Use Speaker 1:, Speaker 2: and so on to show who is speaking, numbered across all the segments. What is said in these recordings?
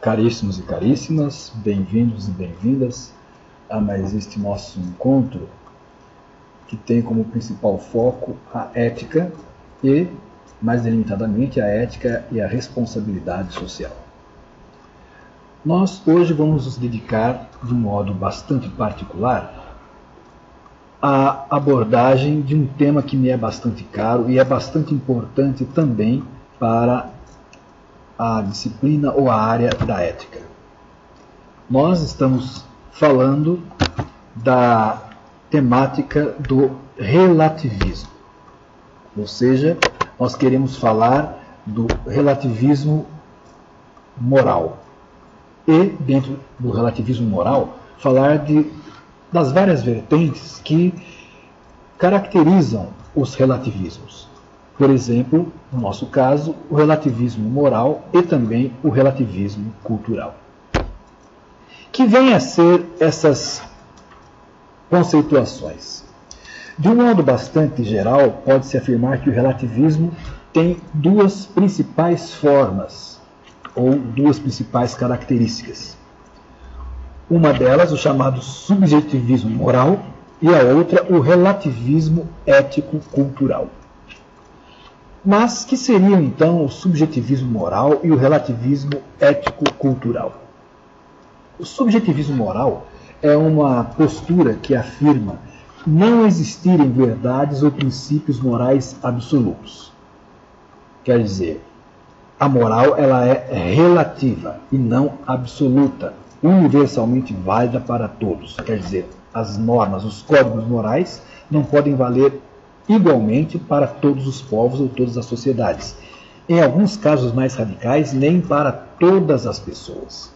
Speaker 1: Caríssimos e caríssimas, bem-vindos e bem-vindas a mais este nosso encontro que tem como principal foco a ética e, mais delimitadamente, a ética e a responsabilidade social. Nós hoje vamos nos dedicar, de um modo bastante particular, à abordagem de um tema que me é bastante caro e é bastante importante também para a disciplina ou a área da ética. Nós estamos falando da temática do relativismo. Ou seja, nós queremos falar do relativismo moral. E, dentro do relativismo moral, falar das várias vertentes que caracterizam os relativismos. Por exemplo, no nosso caso, o relativismo moral e também o relativismo cultural. Que vêm a ser essas conceituações? De um modo bastante geral, pode-se afirmar que o relativismo tem duas principais formas, ou duas principais características. Uma delas, o chamado subjetivismo moral, e a outra, o relativismo ético-cultural. Mas que seriam então o subjetivismo moral e o relativismo ético-cultural? O subjetivismo moral é uma postura que afirma não existirem verdades ou princípios morais absolutos. Quer dizer, a moral ela é relativa e não absoluta, universalmente válida para todos. Quer dizer, as normas, os códigos morais não podem valer igualmente para todos os povos ou todas as sociedades. Em alguns casos mais radicais, nem para todas as pessoas.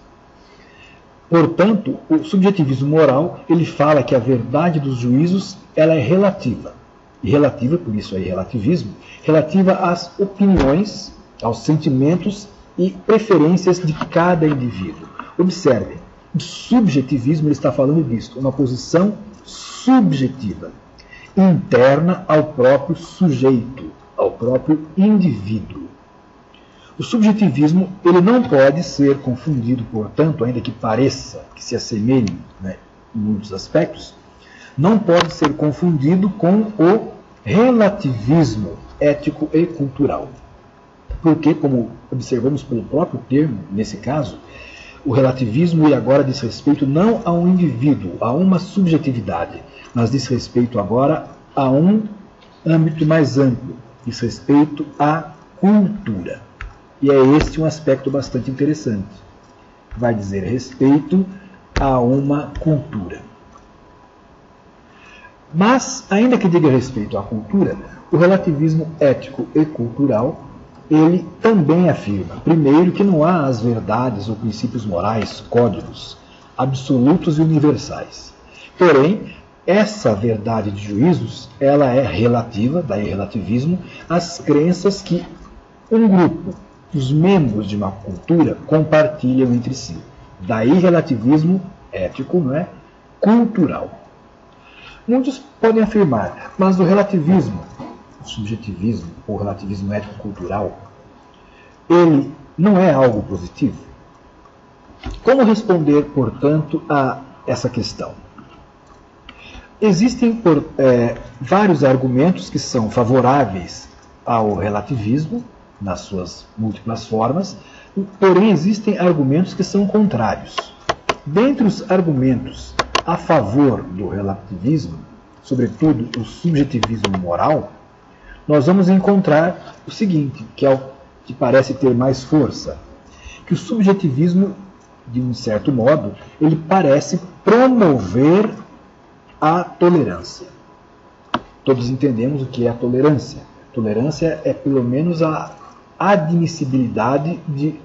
Speaker 1: Portanto, o subjetivismo moral, ele fala que a verdade dos juízos ela é relativa. E relativa, por isso aí relativismo, relativa às opiniões, aos sentimentos e preferências de cada indivíduo. Observem, o subjetivismo ele está falando disso, uma posição subjetiva, interna ao próprio sujeito, ao próprio indivíduo. O subjetivismo ele não pode ser confundido, portanto, ainda que pareça, que se assemelhe, em muitos aspectos, não pode ser confundido com o relativismo ético e cultural. Porque, como observamos pelo próprio termo, nesse caso, o relativismo ele agora diz respeito não a um indivíduo, a uma subjetividade, mas diz respeito agora a um âmbito mais amplo, diz respeito à cultura. E é este um aspecto bastante interessante. Vai dizer respeito a uma cultura. Mas, ainda que diga respeito à cultura, o relativismo ético e cultural, ele também afirma, primeiro, que não há as verdades ou princípios morais, códigos, absolutos e universais. Porém, essa verdade de juízos, ela é relativa, daí relativismo, às crenças que um grupo, os membros de uma cultura, compartilham entre si. Daí relativismo ético, cultural. Muitos podem afirmar, mas o relativismo, o subjetivismo ou relativismo ético-cultural, ele não é algo positivo? Como responder, portanto, a essa questão? Existem vários argumentos que são favoráveis ao relativismo, nas suas múltiplas formas, porém existem argumentos que são contrários. Dentre os argumentos a favor do relativismo, sobretudo o subjetivismo moral, nós vamos encontrar o seguinte, que é o que parece ter mais força, que o subjetivismo, de um certo modo, ele parece promover a tolerância. Todos entendemos o que é a tolerância. Tolerância é pelo menos a admissibilidade de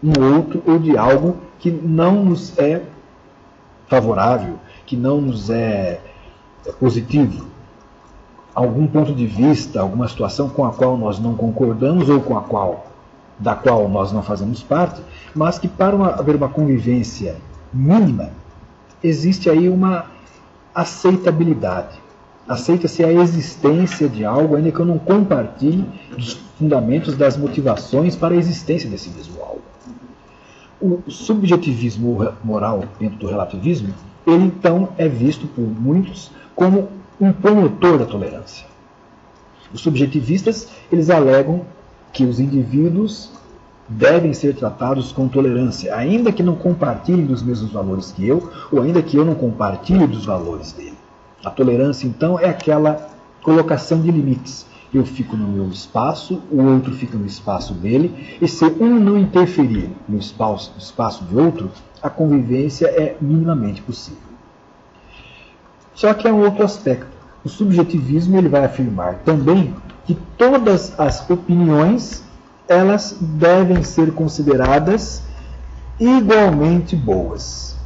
Speaker 1: um outro ou de algo que não nos é favorável, que não nos é positivo. Algum ponto de vista, alguma situação com a qual nós não concordamos ou da qual nós não fazemos parte, mas que para haver uma convivência mínima, existe aí uma aceitabilidade. Aceita-se a existência de algo, ainda que eu não compartilhe dos fundamentos, das motivações para a existência desse mesmo algo. O subjetivismo moral dentro do relativismo, ele então é visto por muitos como um promotor da tolerância. Os subjetivistas, eles alegam que os indivíduos devem ser tratados com tolerância, ainda que não compartilhem dos mesmos valores que eu, ou ainda que eu não compartilhe dos valores dele. A tolerância, então, é aquela colocação de limites. Eu fico no meu espaço, o outro fica no espaço dele, e se um não interferir no espaço de outro, a convivência é minimamente possível. Só que há um outro aspecto. O subjetivismo ele vai afirmar também que todas as opiniões elas devem ser consideradas igualmente boas.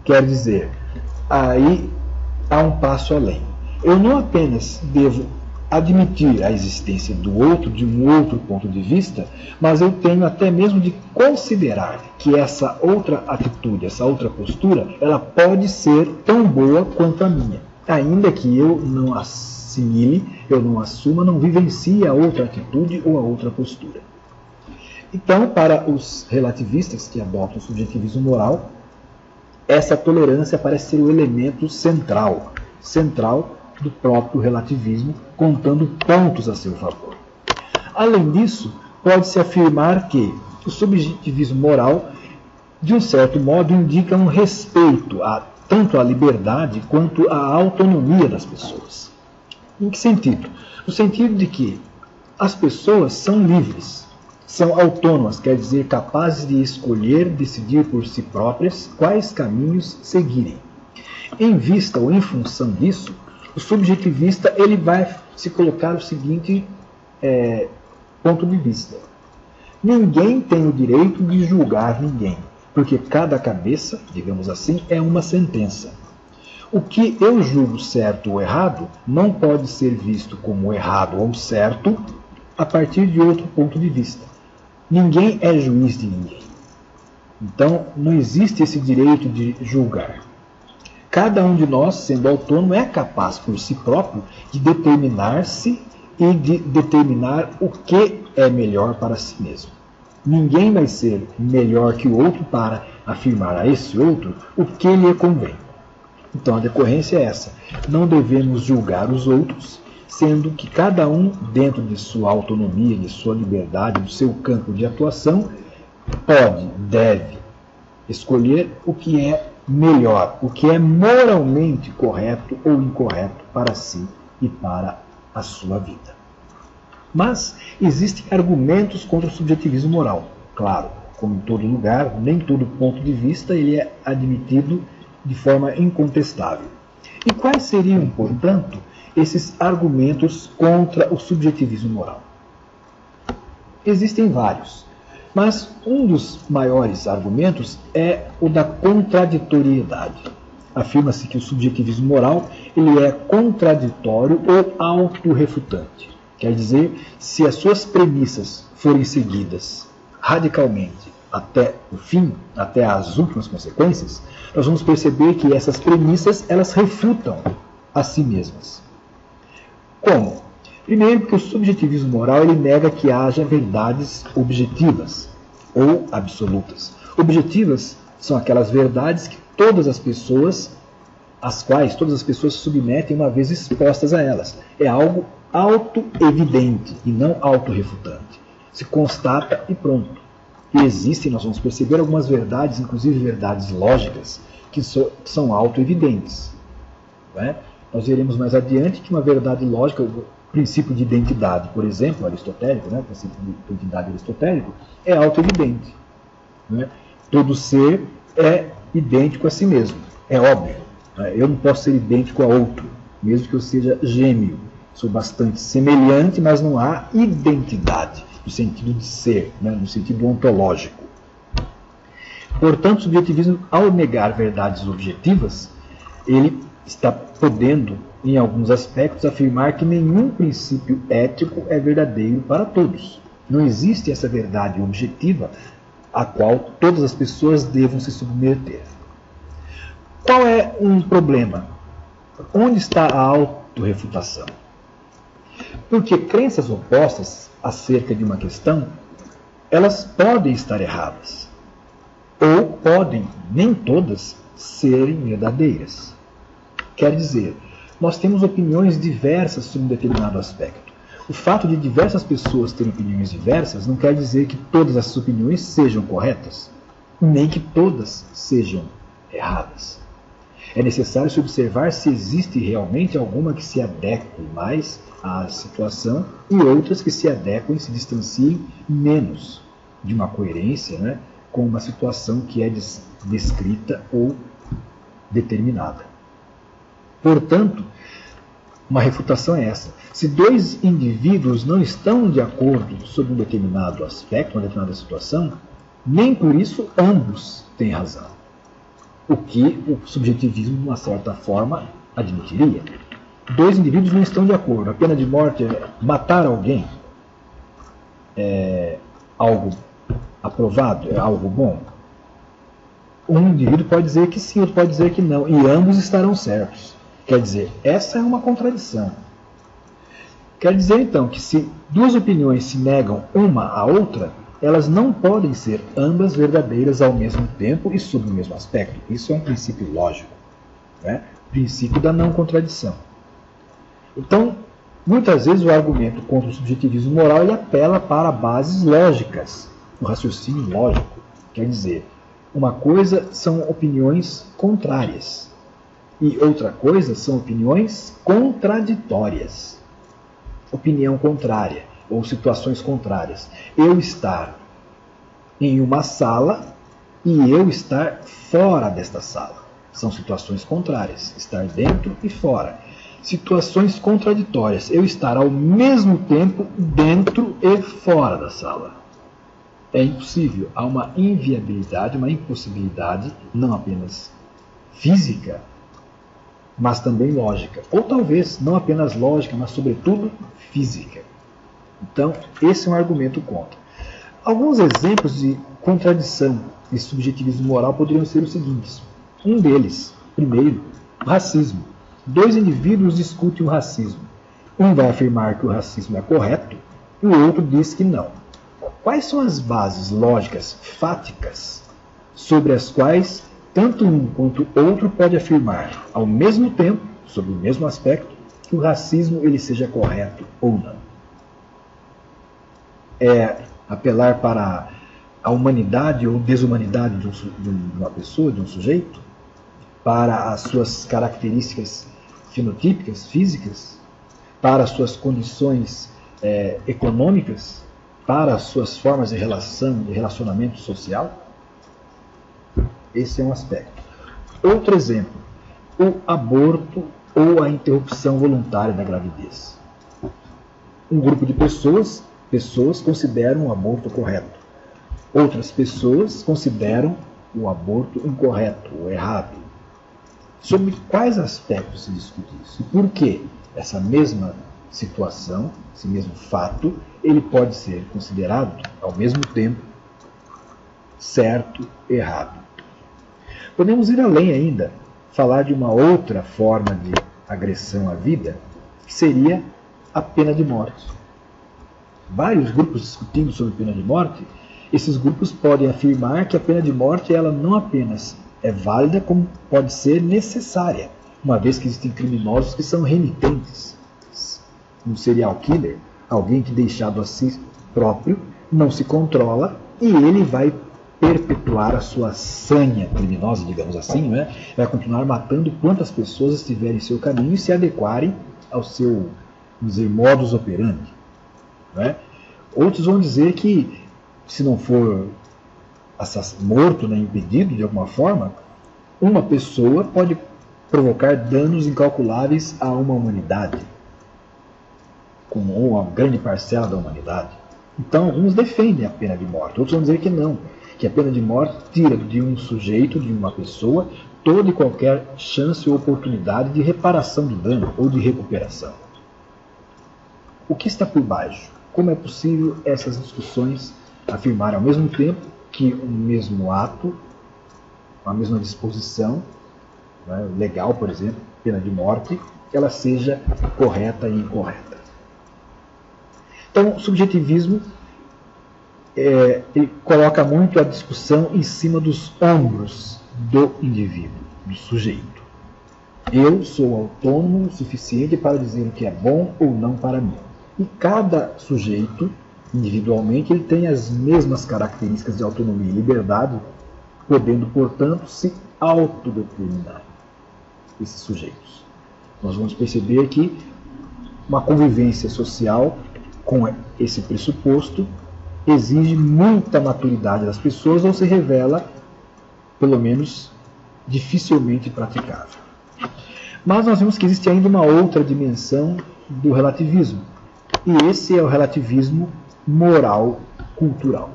Speaker 1: Quer dizer, aí há um passo além. Eu não apenas devo admitir a existência do outro, de um outro ponto de vista, mas eu tenho até mesmo de considerar que essa outra atitude, essa outra postura, ela pode ser tão boa quanto a minha, ainda que eu não assimile, eu não assuma, não vivencie a outra atitude ou a outra postura. Então, para os relativistas que adotam o subjetivismo moral, essa tolerância parece ser o elemento central do próprio relativismo, contando pontos a seu favor. Além disso, pode-se afirmar que o subjetivismo moral, de um certo modo, indica um respeito tanto à liberdade quanto à autonomia das pessoas. Em que sentido? No sentido de que as pessoas são livres, são autônomas, quer dizer, capazes de escolher, decidir por si próprias quais caminhos seguirem. Em vista ou em função disso, o subjetivista ele vai se colocar o seguinte ponto de vista. Ninguém tem o direito de julgar ninguém, porque cada cabeça, digamos assim, é uma sentença. O que eu julgo certo ou errado não pode ser visto como errado ou certo a partir de outro ponto de vista. Ninguém é juiz de ninguém. Então, não existe esse direito de julgar. Cada um de nós, sendo autônomo, é capaz por si próprio de determinar-se e de determinar o que é melhor para si mesmo. Ninguém vai ser melhor que o outro para afirmar a esse outro o que lhe convém. Então a decorrência é essa. Não devemos julgar os outros, sendo que cada um, dentro de sua autonomia, de sua liberdade, do seu campo de atuação, deve escolher o que é melhor, o que é moralmente correto ou incorreto para si e para a sua vida. Mas existem argumentos contra o subjetivismo moral. Claro, como em todo lugar, nem todo ponto de vista ele é admitido de forma incontestável. E quais seriam, portanto, esses argumentos contra o subjetivismo moral? Existem vários, mas um dos maiores argumentos é o da contraditoriedade. Afirma-se que o subjetivismo moral ele é contraditório ou autorrefutante. Quer dizer, se as suas premissas forem seguidas radicalmente até o fim, até as últimas consequências, nós vamos perceber que essas premissas elas refutam a si mesmas. Como? Primeiro, porque o subjetivismo moral ele nega que haja verdades objetivas ou absolutas. Objetivas são aquelas verdades que todas as pessoas, às quais todas as pessoas se submetem uma vez expostas a elas. É algo auto-evidente e não autorrefutante. Se constata e pronto. E existem, nós vamos perceber, algumas verdades, inclusive verdades lógicas, que são auto-evidentes. Né? Nós veremos mais adiante que uma verdade lógica, o princípio de identidade, por exemplo, aristotélico, né? O princípio de identidade aristotélico, é auto-evidente. Né? Todo ser é idêntico a si mesmo. É óbvio. Né? Eu não posso ser idêntico a outro, mesmo que eu seja gêmeo. Sou bastante semelhante, mas não há identidade no sentido de ser, né? No sentido ontológico. Portanto, o subjetivismo, ao negar verdades objetivas, ele está podendo, em alguns aspectos, afirmar que nenhum princípio ético é verdadeiro para todos. Não existe essa verdade objetiva a qual todas as pessoas devam se submeter. Qual é um problema? Onde está a autorrefutação? Porque crenças opostas acerca de uma questão, elas podem estar erradas. ou podem, nem todas, serem verdadeiras. Quer dizer, nós temos opiniões diversas sobre um determinado aspecto. O fato de diversas pessoas terem opiniões diversas não quer dizer que todas essas opiniões sejam corretas, nem que todas sejam erradas. É necessário se observar se existe realmente alguma que se adeque mais à situação e outras que se adequem e se distanciem menos de uma coerência, né, com uma situação que é descrita ou determinada. Portanto, uma refutação é essa. Se dois indivíduos não estão de acordo sobre um determinado aspecto, uma determinada situação, nem por isso ambos têm razão. O que o subjetivismo, de uma certa forma, admitiria. Dois indivíduos não estão de acordo. A pena de morte é matar alguém? É algo aprovado? É algo bom? Um indivíduo pode dizer que sim, outro pode dizer que não. E ambos estarão certos. Quer dizer, essa é uma contradição. Quer dizer, então, que se duas opiniões se negam uma à outra, elas não podem ser ambas verdadeiras ao mesmo tempo e sob o mesmo aspecto. Isso é um princípio lógico, né? Princípio da não contradição. Então, muitas vezes o argumento contra o subjetivismo moral ele apela para bases lógicas, o raciocínio lógico. Quer dizer, uma coisa são opiniões contrárias e outra coisa são opiniões contraditórias. Opinião contrária ou situações contrárias. Eu estar em uma sala e eu estar fora desta sala. São situações contrárias. Estar dentro e fora. Situações contraditórias. Eu estar ao mesmo tempo dentro e fora da sala. É impossível. Há uma inviabilidade, uma impossibilidade, não apenas física, mas também lógica. Ou talvez não apenas lógica, mas sobretudo física. Então, esse é um argumento contra. Alguns exemplos de contradição e subjetivismo moral poderiam ser os seguintes. Um deles, primeiro, o racismo. Dois indivíduos discutem o racismo. Um vai afirmar que o racismo é correto e o outro diz que não. Quais são as bases lógicas, fáticas, sobre as quais tanto um quanto o outro pode afirmar, ao mesmo tempo, sobre o mesmo aspecto, que o racismo ele seja correto ou não? É apelar para a humanidade ou desumanidade de uma pessoa, de um sujeito, para as suas características fenotípicas, físicas, para as suas condições econômicas, para as suas formas de relacionamento social? Esse é um aspecto. Outro exemplo, o aborto ou a interrupção voluntária da gravidez. Um grupo de pessoas consideram o aborto correto. Outras pessoas consideram o aborto incorreto ou errado. Sobre quais aspectos se discute isso? E por que essa mesma situação, esse mesmo fato, ele pode ser considerado, ao mesmo tempo, certo e errado? Podemos ir além ainda, falar de uma outra forma de agressão à vida, que seria a pena de morte. Vários grupos discutindo sobre pena de morte, esses grupos podem afirmar que a pena de morte ela não apenas é válida, como pode ser necessária, uma vez que existem criminosos que são renitentes. Um serial killer, alguém que deixado a si próprio, não se controla e ele vai perpetuar a sua sanha criminosa, digamos assim, não é? Vai continuar matando quantas pessoas estiverem em seu caminho e se adequarem ao seu, vamos dizer, modus operandi. Não é? Outros vão dizer que, se não for morto, né, impedido de alguma forma, uma pessoa pode provocar danos incalculáveis a uma humanidade, ou a uma grande parcela da humanidade. Então, alguns defendem a pena de morte, outros vão dizer que não, que a pena de morte tira de um sujeito, de uma pessoa, toda e qualquer chance ou oportunidade de reparação do dano ou de recuperação. O que está por baixo? Como é possível essas discussões afirmarem ao mesmo tempo que o mesmo ato, a mesma disposição, né, legal, por exemplo, pena de morte, ela seja correta e incorreta? Então, o subjetivismo ele coloca muito a discussão em cima dos ombros do indivíduo, do sujeito. Eu sou autônomo o suficiente para dizer o que é bom ou não para mim. E cada sujeito, individualmente, ele tem as mesmas características de autonomia e liberdade, podendo, portanto, se autodeterminar, esses sujeitos. Nós vamos perceber que uma convivência social com esse pressuposto exige muita maturidade das pessoas ou se revela, pelo menos, dificilmente praticável. Mas nós vemos que existe ainda uma outra dimensão do relativismo, e esse é o relativismo moral-cultural.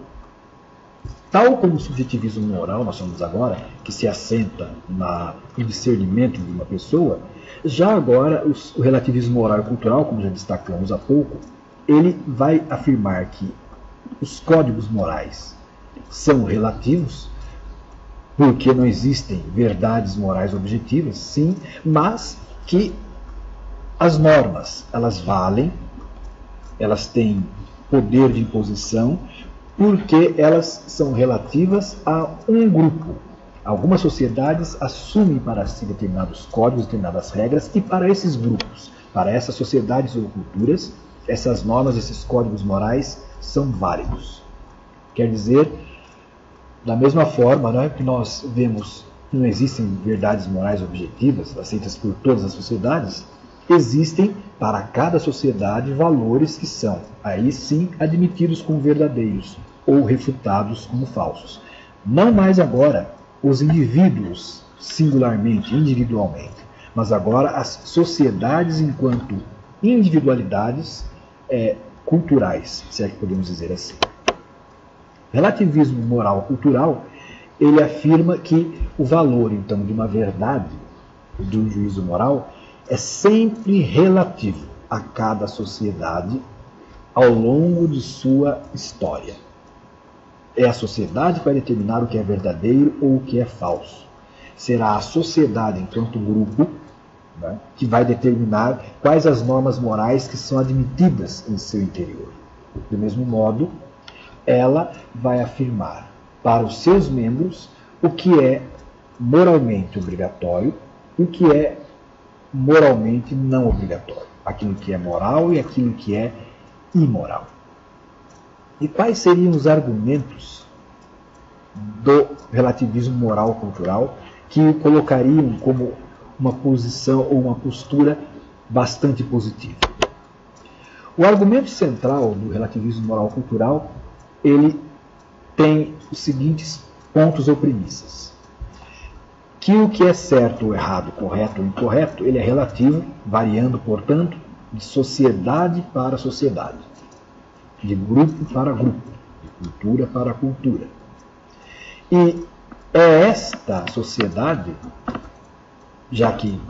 Speaker 1: Tal como o subjetivismo moral, nós chamamos agora, que se assenta no discernimento de uma pessoa, já agora o relativismo moral e cultural, como já destacamos há pouco, ele vai afirmar que os códigos morais são relativos, porque não existem verdades morais objetivas, sim, mas que as normas, elas valem, elas têm poder de imposição, porque elas são relativas a um grupo. Algumas sociedades assumem para si determinados códigos, determinadas regras, e para esses grupos, para essas sociedades ou culturas, essas normas, esses códigos morais são válidos. Quer dizer, da mesma forma, né, que nós vemos que não existem verdades morais objetivas aceitas por todas as sociedades, existem para cada sociedade valores que são, aí sim, admitidos como verdadeiros ou refutados como falsos. Não mais agora os indivíduos singularmente, individualmente, mas agora as sociedades enquanto individualidades culturais, se é que podemos dizer assim. Relativismo moral-cultural, ele afirma que o valor, então, de uma verdade, de um juízo moral, é sempre relativo a cada sociedade ao longo de sua história. É a sociedade que vai determinar o que é verdadeiro ou o que é falso. Será a sociedade, enquanto grupo, né, que vai determinar quais as normas morais que são admitidas em seu interior. Do mesmo modo, ela vai afirmar para os seus membros o que é moralmente obrigatório e o que é moralmente não obrigatório. Aquilo que é moral e aquilo que é imoral. E quais seriam os argumentos do relativismo moral-cultural que o colocariam como uma posição ou uma postura bastante positiva? O argumento central do relativismo moral-cultural, ele tem os seguintes pontos ou premissas. Que o que é certo ou errado, correto ou incorreto, ele é relativo, variando, portanto, de sociedade para sociedade, de grupo para grupo, de cultura para cultura. E é esta sociedade, já que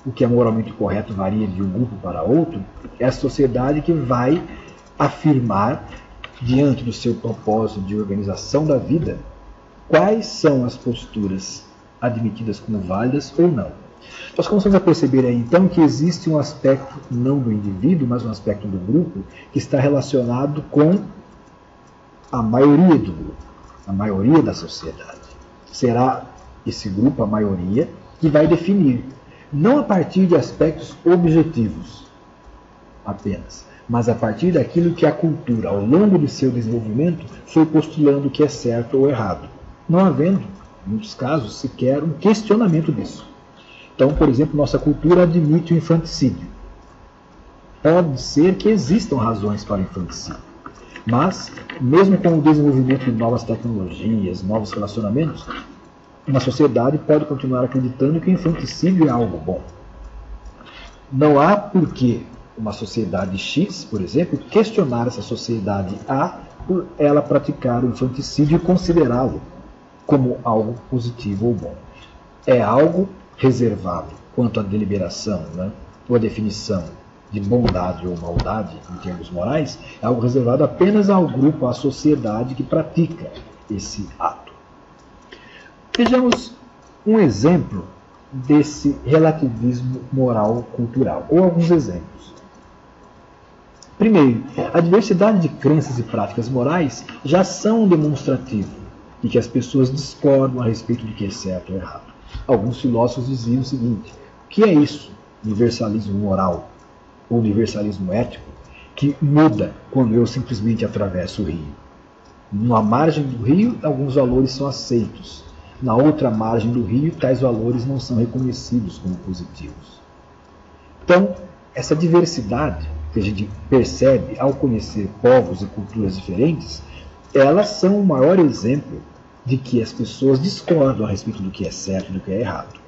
Speaker 1: o que é moralmente correto varia de um grupo para outro, é a sociedade que vai afirmar, diante do seu propósito de organização da vida, quais são as posturas admitidas como válidas ou não. Nós começamos a perceber aí, então, que existe um aspecto não do indivíduo, mas um aspecto do grupo, que está relacionado com a maioria do grupo, a maioria da sociedade. Será esse grupo, a maioria, que vai definir, não a partir de aspectos objetivos apenas, mas a partir daquilo que a cultura, ao longo do seu desenvolvimento, foi postulando que é certo ou errado, não havendo, em muitos casos, sequer um questionamento disso. Então, por exemplo, nossa cultura admite o infanticídio. Pode ser que existam razões para o infanticídio, mas, mesmo com o desenvolvimento de novas tecnologias, novos relacionamentos, uma sociedade pode continuar acreditando que o infanticídio é algo bom. Não há por que uma sociedade X, por exemplo, questionar essa sociedade A por ela praticar o infanticídio e considerá-lo como algo positivo ou bom. É algo reservado quanto à deliberação, né, ou a definição de bondade ou maldade em termos morais, é algo reservado apenas ao grupo, à sociedade que pratica esse ato. Vejamos um exemplo desse relativismo moral-cultural, ou alguns exemplos. Primeiro, a diversidade de crenças e práticas morais já são um demonstrativo de que as pessoas discordam a respeito do que é certo ou errado. Alguns filósofos diziam o seguinte: o que é isso? Universalismo moral ou universalismo ético que muda quando eu simplesmente atravesso o rio. Na margem do rio, alguns valores são aceitos. Na outra margem do rio, tais valores não são reconhecidos como positivos. Então, essa diversidade que a gente percebe ao conhecer povos e culturas diferentes, elas são o maior exemplo de que as pessoas discordam a respeito do que é certo e do que é errado.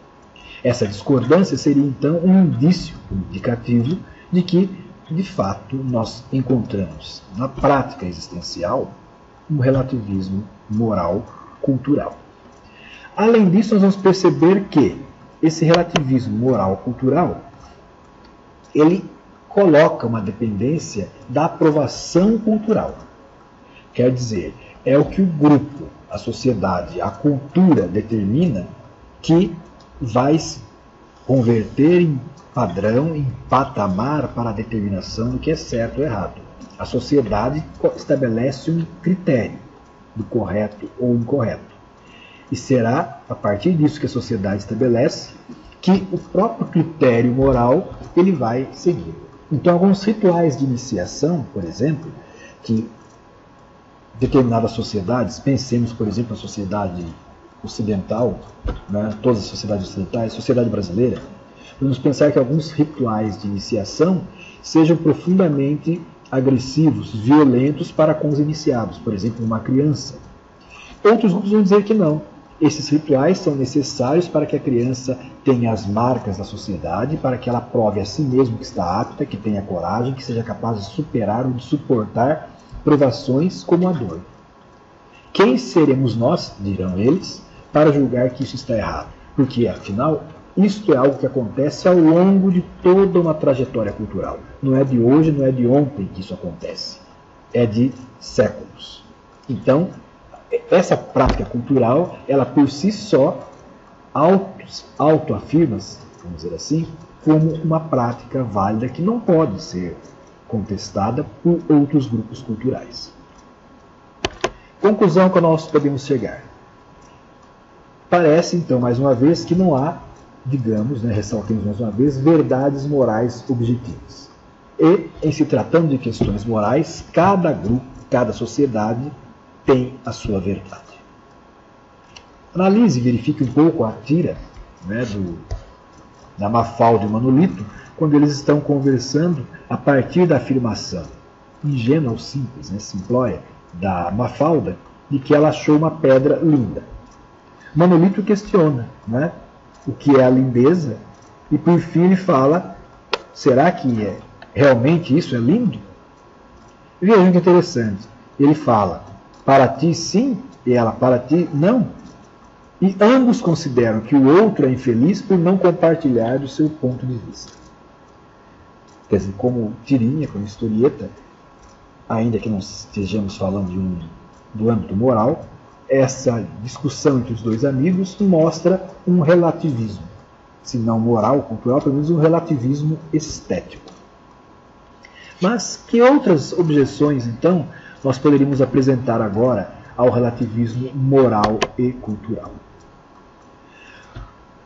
Speaker 1: Essa discordância seria, então, um indício, um indicativo de que, de fato, nós encontramos na prática existencial um relativismo moral cultural. Além disso, nós vamos perceber que esse relativismo moral cultural, ele coloca uma dependência da aprovação cultural. Quer dizer, é o que o grupo, a sociedade, a cultura determina que vai se converter em padrão, em patamar para a determinação do que é certo ou errado. A sociedade estabelece um critério do correto ou incorreto. E será a partir disso que a sociedade estabelece que o próprio critério moral ele vai seguir. Então, alguns rituais de iniciação, por exemplo, que determinadas sociedades, pensemos, por exemplo, na sociedade ocidental, né, todas as sociedades ocidentais, sociedade brasileira, vamos pensar que alguns rituais de iniciação sejam profundamente agressivos, violentos para com os iniciados, por exemplo, uma criança. Outros grupos vão dizer que não. Esses rituais são necessários para que a criança tenha as marcas da sociedade, para que ela prove a si mesma que está apta, que tenha coragem, que seja capaz de superar ou de suportar provações como a dor. Quem seremos nós, dirão eles, para julgar que isso está errado? Porque, afinal, isto é algo que acontece ao longo de toda uma trajetória cultural. Não é de hoje, não é de ontem que isso acontece. É de séculos. Então, essa prática cultural, ela por si só, autoafirma-se, vamos dizer assim, como uma prática válida que não pode ser contestada por outros grupos culturais. Conclusão que nós podemos chegar. Parece, então, mais uma vez, que não há, digamos, ressaltemos mais uma vez, verdades morais objetivas. E, em se tratando de questões morais, cada grupo, cada sociedade tem a sua verdade. Analise e verifique um pouco a tira da Mafalda e Manolito, quando eles estão conversando a partir da afirmação ingênua ou simples, simplória, da Mafalda, de que ela achou uma pedra linda. Manolito questiona o que é a lindeza, e por fim ele fala: será que realmente isso é lindo? Veja que interessante. Ele fala: para ti sim, e ela: para ti não. E ambos consideram que o outro é infeliz por não compartilhar do seu ponto de vista. Quer dizer, como tirinha, como historieta, ainda que não estejamos falando do âmbito moral, essa discussão entre os dois amigos mostra um relativismo, se não moral, cultural, pelo menos um relativismo estético. Mas que outras objeções, então, nós poderíamos apresentar agora ao relativismo moral e cultural?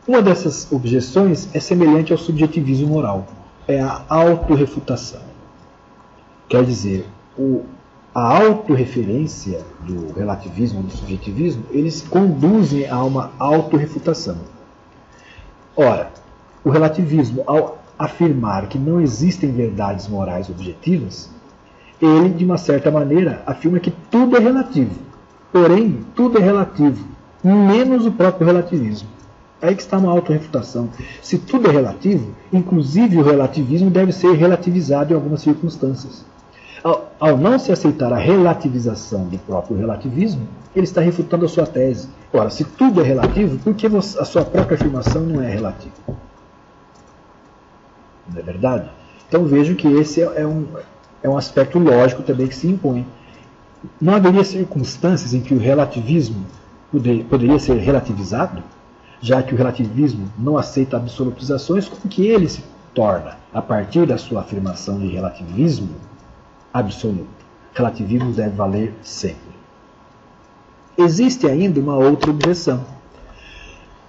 Speaker 1: Uma dessas objeções é semelhante ao subjetivismo moral, é a autorrefutação. Quer dizer, a autorreferência do relativismo, do subjetivismo, eles conduzem a uma autorrefutação. Ora, o relativismo, ao afirmar que não existem verdades morais objetivas, ele, de uma certa maneira, afirma que tudo é relativo. Porém, tudo é relativo, menos o próprio relativismo. Aí que está uma autorrefutação. Se tudo é relativo, inclusive o relativismo deve ser relativizado em algumas circunstâncias. Ao não se aceitar a relativização do próprio relativismo, ele está refutando a sua tese. Ora, se tudo é relativo, por que a sua própria afirmação não é relativa? Não é verdade? Então vejo que esse é um aspecto lógico também que se impõe. Não haveria circunstâncias em que o relativismo poderia ser relativizado, já que o relativismo não aceita absolutizações, como que ele se torna, a partir da sua afirmação de relativismo, absoluto. Relativismo deve valer sempre. Existe ainda uma outra objeção,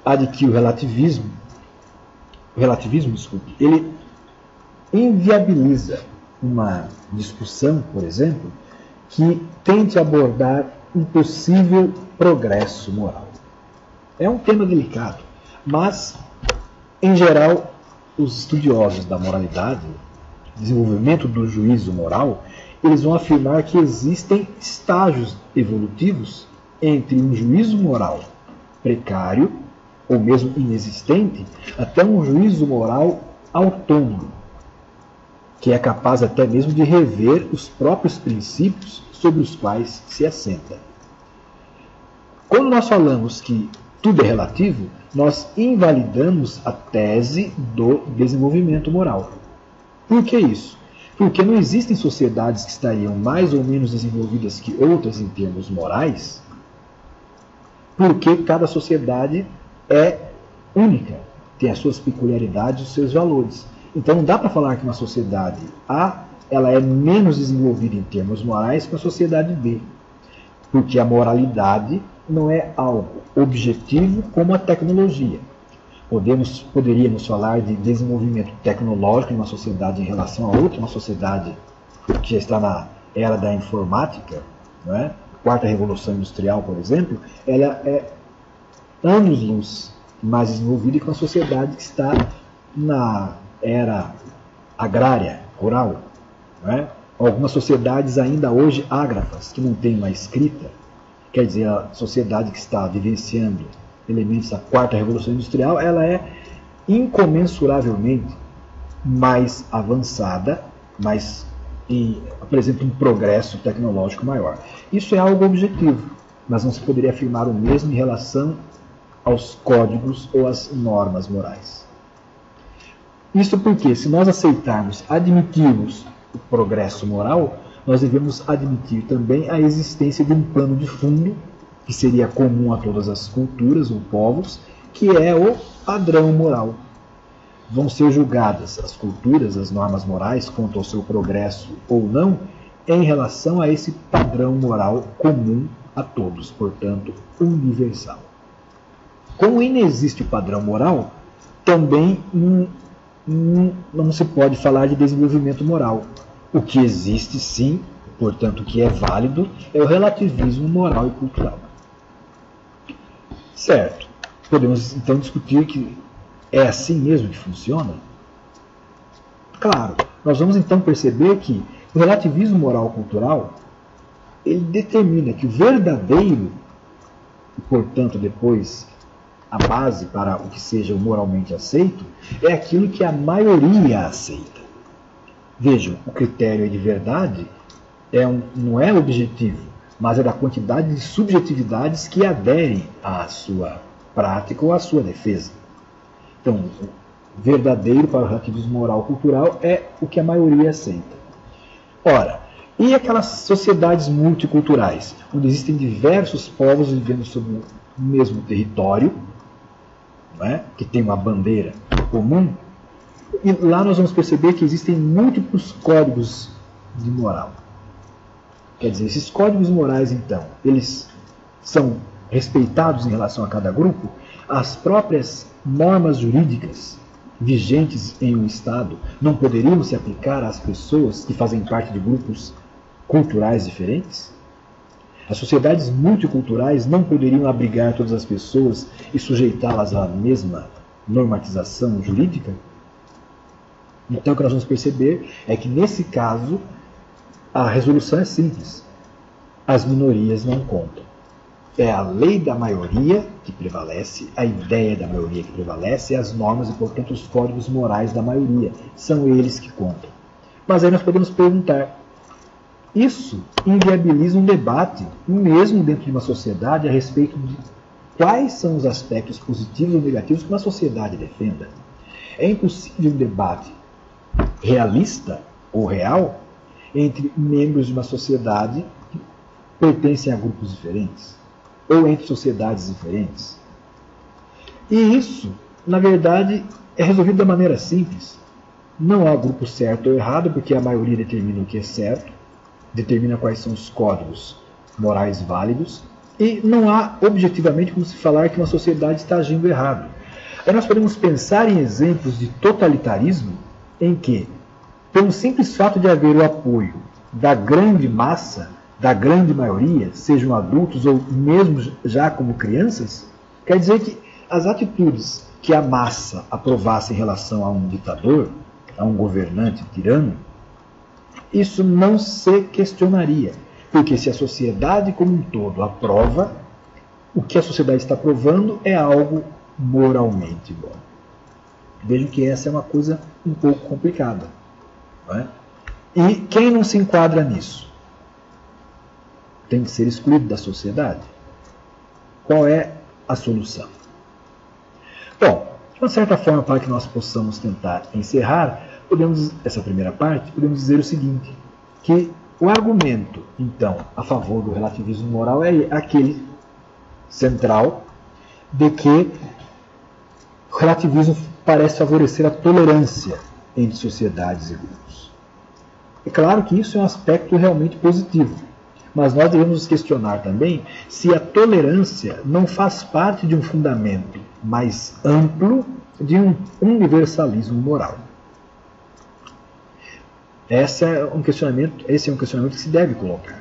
Speaker 1: a de que o relativismo, ele inviabiliza uma discussão, por exemplo, que tente abordar um possível progresso moral. É um tema delicado, mas, em geral, os estudiosos da moralidade, desenvolvimento do juízo moral, eles vão afirmar que existem estágios evolutivos entre um juízo moral precário, ou mesmo inexistente, até um juízo moral autônomo, que é capaz até mesmo de rever os próprios princípios sobre os quais se assenta. Quando nós falamos que tudo é relativo, nós invalidamos a tese do desenvolvimento moral. Por que isso? Porque não existem sociedades que estariam mais ou menos desenvolvidas que outras em termos morais, porque cada sociedade é única, tem as suas peculiaridades e os seus valores. Então não dá para falar que uma sociedade A ela é menos desenvolvida em termos morais que a sociedade B, porque a moralidade não é algo objetivo como a tecnologia. Poderíamos falar de desenvolvimento tecnológico de uma sociedade em relação a outra, uma sociedade que já está na era da informática, não é? Quarta Revolução Industrial, por exemplo, ela é anos-luz mais desenvolvida que uma sociedade que está na era agrária, rural. Não é? Algumas sociedades ainda hoje ágrafas, que não têm uma escrita, quer dizer, a sociedade que está vivenciando elementos da quarta revolução industrial, ela é incomensuravelmente mais avançada, e apresenta um progresso tecnológico maior. Isso é algo objetivo, mas não se poderia afirmar o mesmo em relação aos códigos ou às normas morais. Isso porque, se nós admitirmos o progresso moral, nós devemos admitir também a existência de um pano de fundo, que seria comum a todas as culturas ou povos, que é o padrão moral. Vão ser julgadas as culturas, as normas morais, quanto ao seu progresso ou não, em relação a esse padrão moral comum a todos, portanto, universal. Como inexiste o padrão moral, também não se pode falar de desenvolvimento moral. O que existe, sim, portanto, o que é válido, é o relativismo moral e cultural. Certo. Podemos, então, discutir que é assim mesmo que funciona? Claro. Nós vamos, então, perceber que o relativismo moral cultural ele determina que o verdadeiro, e, portanto, depois a base para o que seja moralmente aceito, é aquilo que a maioria aceita. Vejam, o critério de verdade não é objetivo, mas é da quantidade de subjetividades que aderem à sua prática ou à sua defesa. Então, o verdadeiro para o relativismo moral cultural é o que a maioria aceita. Ora, e aquelas sociedades multiculturais, onde existem diversos povos vivendo sobre o mesmo território, não é? Que tem uma bandeira comum, e lá nós vamos perceber que existem múltiplos códigos de moral. Quer dizer, esses códigos morais, então, eles são respeitados em relação a cada grupo. As próprias normas jurídicas vigentes em um Estado não poderiam se aplicar às pessoas que fazem parte de grupos culturais diferentes? As sociedades multiculturais não poderiam abrigar todas as pessoas e sujeitá-las à mesma normatização jurídica? Então, o que nós vamos perceber é que, nesse caso, a resolução é simples. As minorias não contam. É a lei da maioria que prevalece, a ideia da maioria que prevalece, as normas e, portanto, os códigos morais da maioria. São eles que contam. Mas aí nós podemos perguntar, isso inviabiliza um debate, mesmo dentro de uma sociedade, a respeito de quais são os aspectos positivos ou negativos que uma sociedade defenda. É impossível um debate realista ou real entre membros de uma sociedade que pertencem a grupos diferentes, ou entre sociedades diferentes. E isso, na verdade, é resolvido da maneira simples. Não há grupo certo ou errado, porque a maioria determina o que é certo, determina quais são os códigos morais válidos, e não há objetivamente como se falar que uma sociedade está agindo errado. Aí nós podemos pensar em exemplos de totalitarismo em que, pelo simples fato de haver o apoio da grande massa, da grande maioria, sejam adultos ou mesmo já como crianças, quer dizer que as atitudes que a massa aprovasse em relação a um ditador, a um governante tirano, isso não se questionaria. Porque se a sociedade como um todo aprova, o que a sociedade está aprovando é algo moralmente bom. Vejam que essa é uma coisa um pouco complicada. Não é? E quem não se enquadra nisso? Tem que ser excluído da sociedade. Qual é a solução? Bom, de uma certa forma, para que nós possamos tentar encerrar essa primeira parte, podemos dizer o seguinte, que o argumento, então, a favor do relativismo moral é aquele central de que o relativismo parece favorecer a tolerância entre sociedades e grupos. É claro que isso é um aspecto realmente positivo, mas nós devemos nos questionar também se a tolerância não faz parte de um fundamento mais amplo de um universalismo moral. Esse é um questionamento que se deve colocar.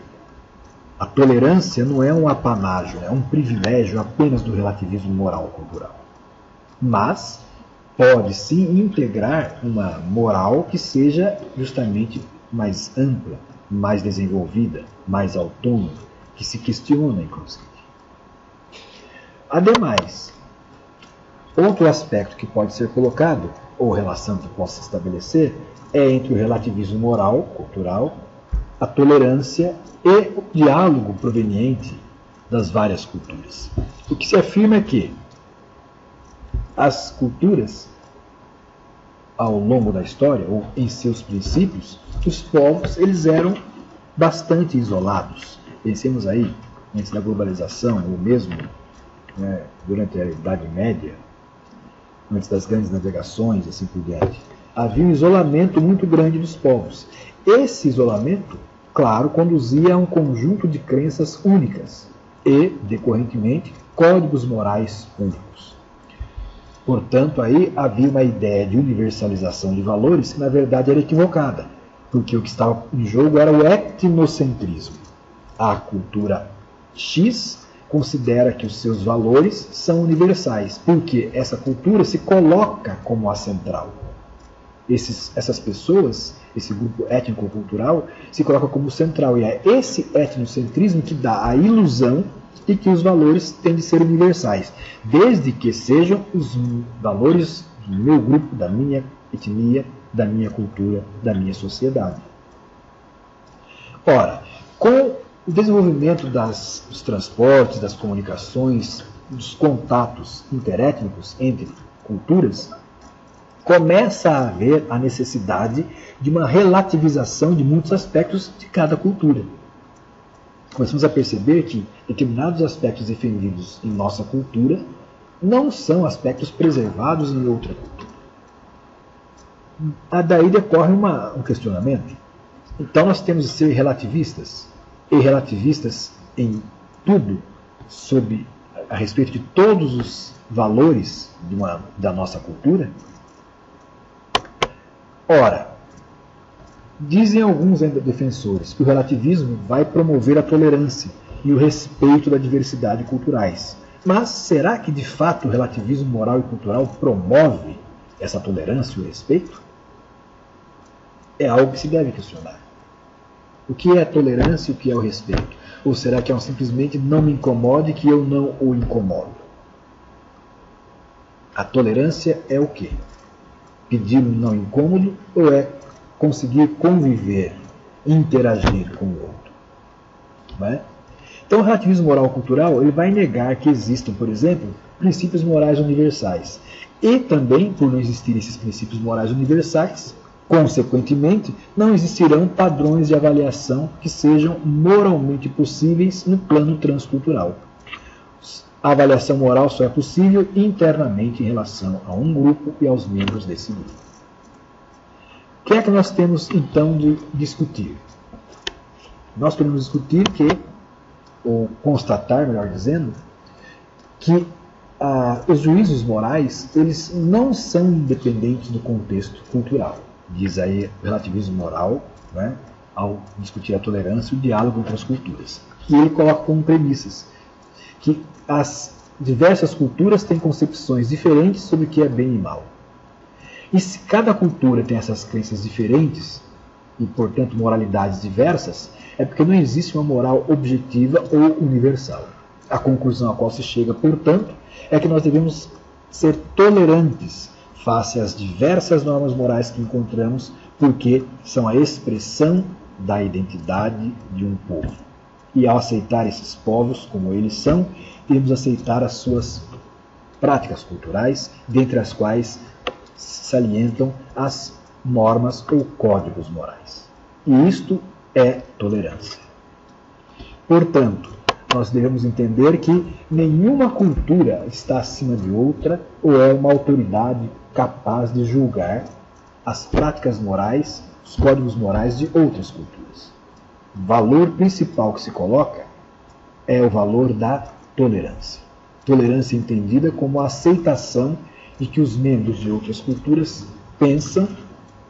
Speaker 1: A tolerância não é um apanágio, é um privilégio apenas do relativismo moral cultural. Mas pode sim integrar uma moral que seja justamente mais ampla, mais desenvolvida, mais autônoma, que se questiona, inclusive. Ademais, outro aspecto que pode ser colocado, ou relação que possa se estabelecer, é entre o relativismo moral, cultural, a tolerância e o diálogo proveniente das várias culturas. O que se afirma é que as culturas, ao longo da história, ou em seus princípios, os povos eles eram bastante isolados. Pensemos aí, antes da globalização, ou mesmo durante a Idade Média, antes das grandes navegações e assim por diante. Havia um isolamento muito grande dos povos. Esse isolamento, claro, conduzia a um conjunto de crenças únicas e, decorrentemente, códigos morais únicos. Portanto, aí havia uma ideia de universalização de valores que, na verdade, era equivocada, porque o que estava em jogo era o etnocentrismo. A cultura X considera que os seus valores são universais, porque essa cultura se coloca como a central. Essas pessoas, esse grupo étnico-cultural, se coloca como central. E é esse etnocentrismo que dá a ilusão de que os valores têm de ser universais, desde que sejam os valores do meu grupo, da minha etnia, da minha cultura, da minha sociedade. Ora, com o desenvolvimento dos transportes, das comunicações, dos contatos interétnicos entre culturas, começa a haver a necessidade de uma relativização de muitos aspectos de cada cultura. Começamos a perceber que determinados aspectos defendidos em nossa cultura não são aspectos preservados em outra cultura. Daí decorre um questionamento. Então nós temos de ser relativistas, e relativistas em tudo, a respeito de todos os valores da nossa cultura? Ora, dizem alguns defensores que o relativismo vai promover a tolerância e o respeito da diversidade culturais. Mas será que de fato o relativismo moral e cultural promove essa tolerância e o respeito? É algo que se deve questionar. O que é a tolerância e o que é o respeito? Ou será que é simplesmente não me incomode que eu não o incomodo? A tolerância é o quê? Pedir um não incômodo ou é conseguir conviver, interagir com o outro? Não é? Então o relativismo moral cultural ele vai negar que existam, por exemplo, princípios morais universais. E também, por não existirem esses princípios morais universais, consequentemente, não existirão padrões de avaliação que sejam moralmente possíveis no plano transcultural. A avaliação moral só é possível internamente em relação a um grupo e aos membros desse grupo. O que é que nós temos, então, de discutir? nós podemos discutir ou constatar, melhor dizendo, que os juízos morais, eles não são independentes do contexto cultural. Diz aí o relativismo moral, né, ao discutir a tolerância e o diálogo entre as culturas. E ele coloca como premissas que as diversas culturas têm concepções diferentes sobre o que é bem e mal. E se cada cultura tem essas crenças diferentes, e portanto moralidades diversas, é porque não existe uma moral objetiva ou universal. A conclusão a qual se chega, portanto, é que nós devemos ser tolerantes face às diversas normas morais que encontramos, porque são a expressão da identidade de um povo. E ao aceitar esses povos como eles são, devemos aceitar as suas práticas culturais, dentre as quais salientam as normas ou códigos morais. E isto é tolerância. Portanto, nós devemos entender que nenhuma cultura está acima de outra ou é uma autoridade capaz de julgar as práticas morais, os códigos morais de outras culturas. O valor principal que se coloca é o valor da tolerância. Tolerância entendida como a aceitação de que os membros de outras culturas pensam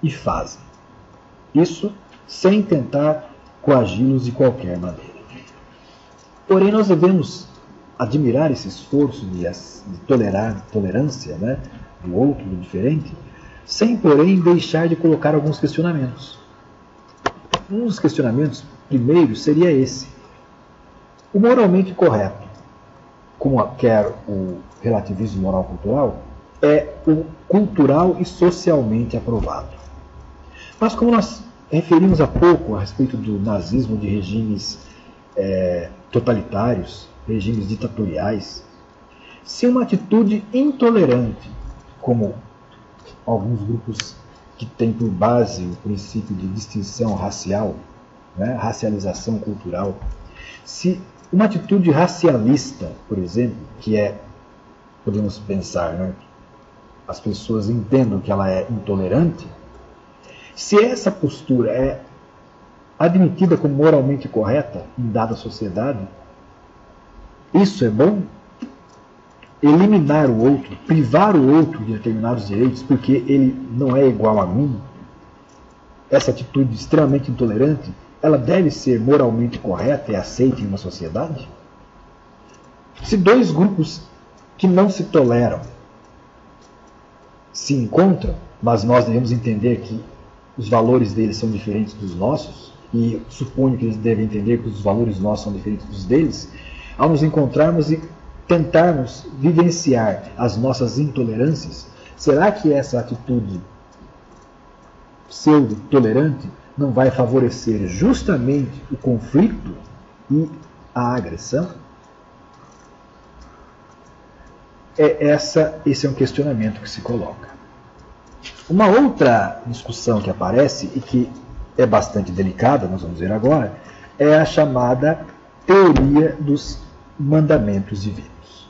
Speaker 1: e fazem. Isso sem tentar coagi-los de qualquer maneira. Porém, nós devemos admirar esse esforço de tolerar tolerância, né, do outro, do diferente, sem, porém, deixar de colocar alguns questionamentos. Um dos questionamentos primeiros seria esse. O moralmente correto, como quer o relativismo moral cultural, é o cultural e socialmente aprovado. Mas como nós referimos há pouco a respeito do nazismo, de regimes totalitários, regimes ditatoriais, se uma atitude intolerante, como alguns grupos que têm por base o princípio de distinção racial, né, racialização cultural, se uma atitude racialista, por exemplo, podemos pensar, né, as pessoas entendam que ela é intolerante, se essa postura é admitida como moralmente correta em dada sociedade, isso é bom? Eliminar o outro, privar o outro de determinados direitos porque ele não é igual a mim, essa atitude extremamente intolerante, ela deve ser moralmente correta e aceita em uma sociedade? Se dois grupos que não se toleram se encontram, mas nós devemos entender que os valores deles são diferentes dos nossos, e suponho que eles devem entender que os valores nossos são diferentes dos deles, ao nos encontrarmos e tentarmos vivenciar as nossas intolerâncias, será que essa atitude pseudo-tolerante não vai favorecer justamente o conflito e a agressão? Esse é um questionamento que se coloca. Uma outra discussão que aparece e que é bastante delicada, nós vamos ver agora, é a chamada teoria dos mandamentos divinos.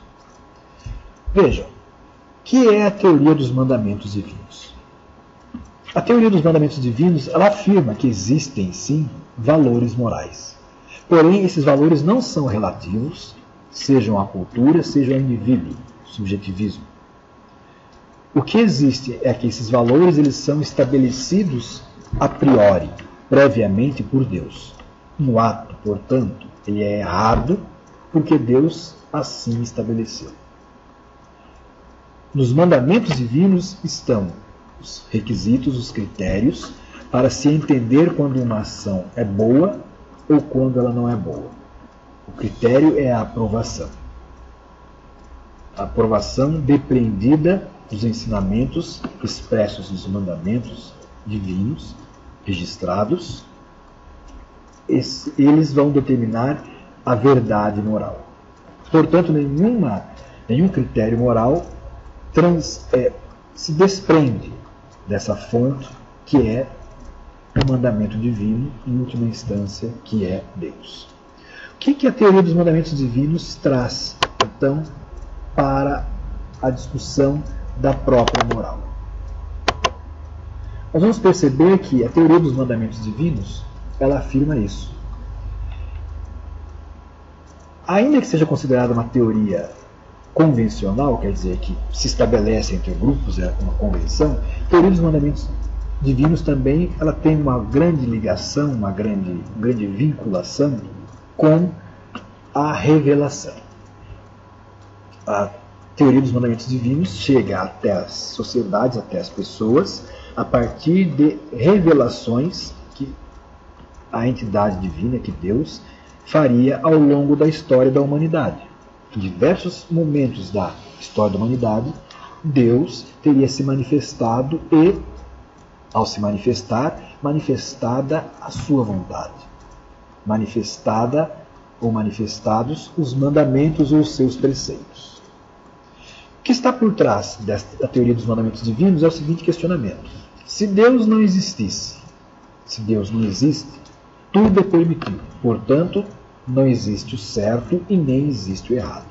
Speaker 1: Vejam, o que é a teoria dos mandamentos divinos? A teoria dos mandamentos divinos, ela afirma que existem, sim, valores morais. Porém, esses valores não são relativos, sejam à cultura, sejam ao indivíduo, subjetivismo. O que existe é que esses valores eles são estabelecidos a priori, previamente por Deus. Um ato, portanto, ele é errado porque Deus assim estabeleceu. Nos mandamentos divinos estão os requisitos, os critérios para se entender quando uma ação é boa ou quando ela não é boa. O critério é a aprovação. A aprovação depreendida dos ensinamentos expressos nos mandamentos divinos, registrados, eles vão determinar a verdade moral. Portanto, nenhum critério moral se desprende dessa fonte que é o mandamento divino, em última instância, que é Deus. O que a teoria dos mandamentos divinos traz, então, para a discussão da própria moral? Nós vamos perceber que a teoria dos mandamentos divinos, ela afirma isso, ainda que seja considerada uma teoria convencional, quer dizer, que se estabelece entre grupos, é uma convenção, a teoria dos mandamentos divinos também ela tem uma grande ligação, uma grande vinculação com a revelação. A teoria dos mandamentos divinos chega até as sociedades, até as pessoas, a partir de revelações que a entidade divina, que Deus, faria ao longo da história da humanidade. Em diversos momentos da história da humanidade, Deus teria se manifestado e, ao se manifestar, manifestada a sua vontade. Manifestada ou manifestados os mandamentos ou os seus preceitos. O que está por trás da teoria dos mandamentos divinos é o seguinte questionamento. Se Deus não existisse, se Deus não existe, tudo é permitido. Portanto, não existe o certo e nem existe o errado.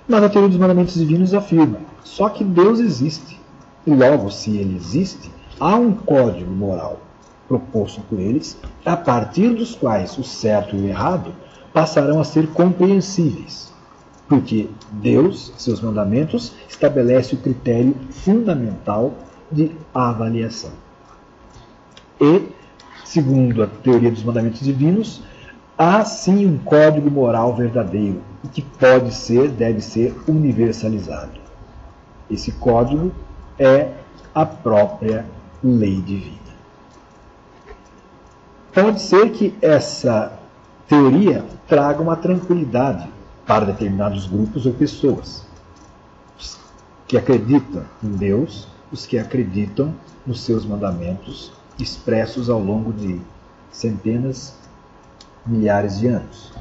Speaker 1: Mas a teoria dos mandamentos divinos afirma, só que Deus existe. E logo, se Ele existe, há um código moral proposto por eles, a partir dos quais o certo e o errado passarão a ser compreensíveis. Porque Deus, seus mandamentos, estabelece o critério fundamental de avaliação. E, segundo a teoria dos mandamentos divinos, há sim um código moral verdadeiro, que pode ser, deve ser universalizado. Esse código é a própria lei divina. Pode ser que essa teoria traga uma tranquilidade para determinados grupos ou pessoas. Os que acreditam em Deus, os que acreditam nos seus mandamentos expressos ao longo de centenas, milhares de anos.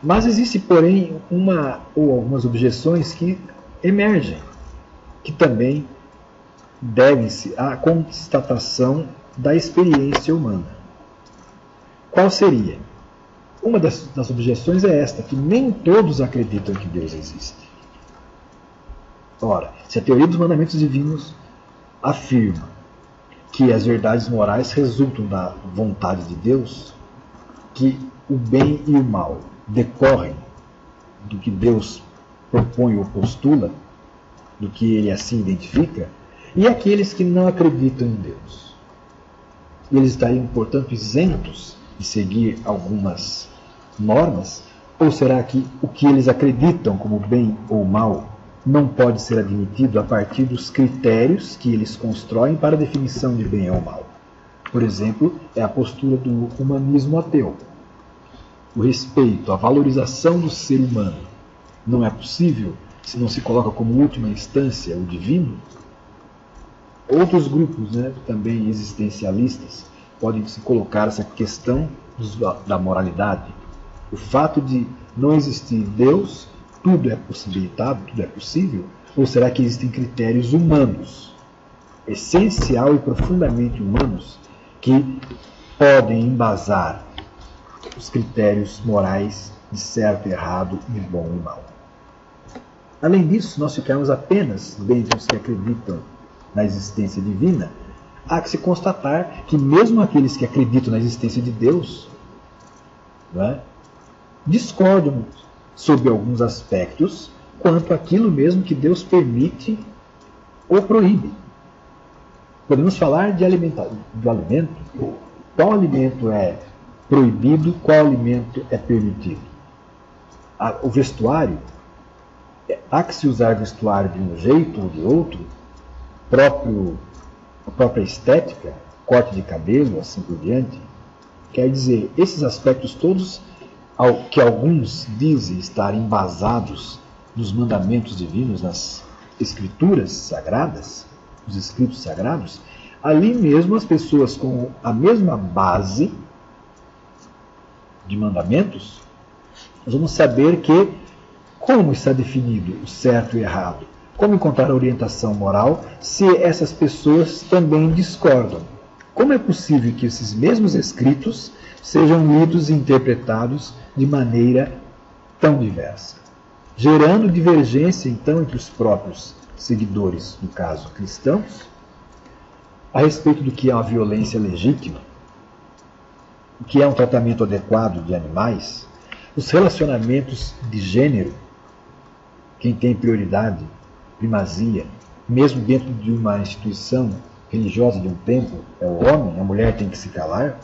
Speaker 1: Mas existe, porém, uma ou algumas objeções que emergem, que também devem-se à constatação da experiência humana. Qual seria? Uma das objeções é esta, que nem todos acreditam que Deus existe. Ora, se a teoria dos mandamentos divinos afirma que as verdades morais resultam da vontade de Deus, que o bem e o mal decorrem do que Deus propõe ou postula, do que ele assim identifica, e aqueles que não acreditam em Deus? Eles estariam, portanto, isentos de seguir algumas normas? Ou será que o que eles acreditam como bem ou mal não pode ser admitido a partir dos critérios que eles constroem para a definição de bem ou mal? Por exemplo, é a postura do humanismo ateu. O respeito, a valorização do ser humano não é possível se não se coloca como última instância o divino? Outros grupos, também existencialistas, podem se colocar essa questão da moralidade. O fato de não existir Deus, tudo é possibilitado, tudo é possível? Ou será que existem critérios humanos, essencial e profundamente humanos, que podem embasar os critérios morais de certo e errado, de bom e mal? Além disso, nós ficamos apenas dentre os que acreditam na existência divina, há que se constatar que mesmo aqueles que acreditam na existência de Deus, discordam sobre alguns aspectos quanto àquilo mesmo que Deus permite ou proíbe. Podemos falar do alimento. Qual alimento é proibido, qual alimento é permitido? O vestuário, há que se usar vestuário de um jeito ou de outro, a própria estética, corte de cabelo, assim por diante. Quer dizer, esses aspectos todos, que alguns dizem estar embasados nos mandamentos divinos, nas escrituras sagradas, os escritos sagrados, ali mesmo as pessoas com a mesma base de mandamentos, nós vamos saber como está definido o certo e errado, como encontrar a orientação moral se essas pessoas também discordam. Como é possível que esses mesmos escritos sejam lidos e interpretados de maneira tão diversa, gerando divergência então entre os próprios seguidores, no caso cristãos, a respeito do que é uma violência legítima, o que é um tratamento adequado de animais, Os relacionamentos de gênero, quem tem prioridade, primazia, mesmo dentro de uma instituição religiosa de um templo, é o homem, a mulher tem que se calar.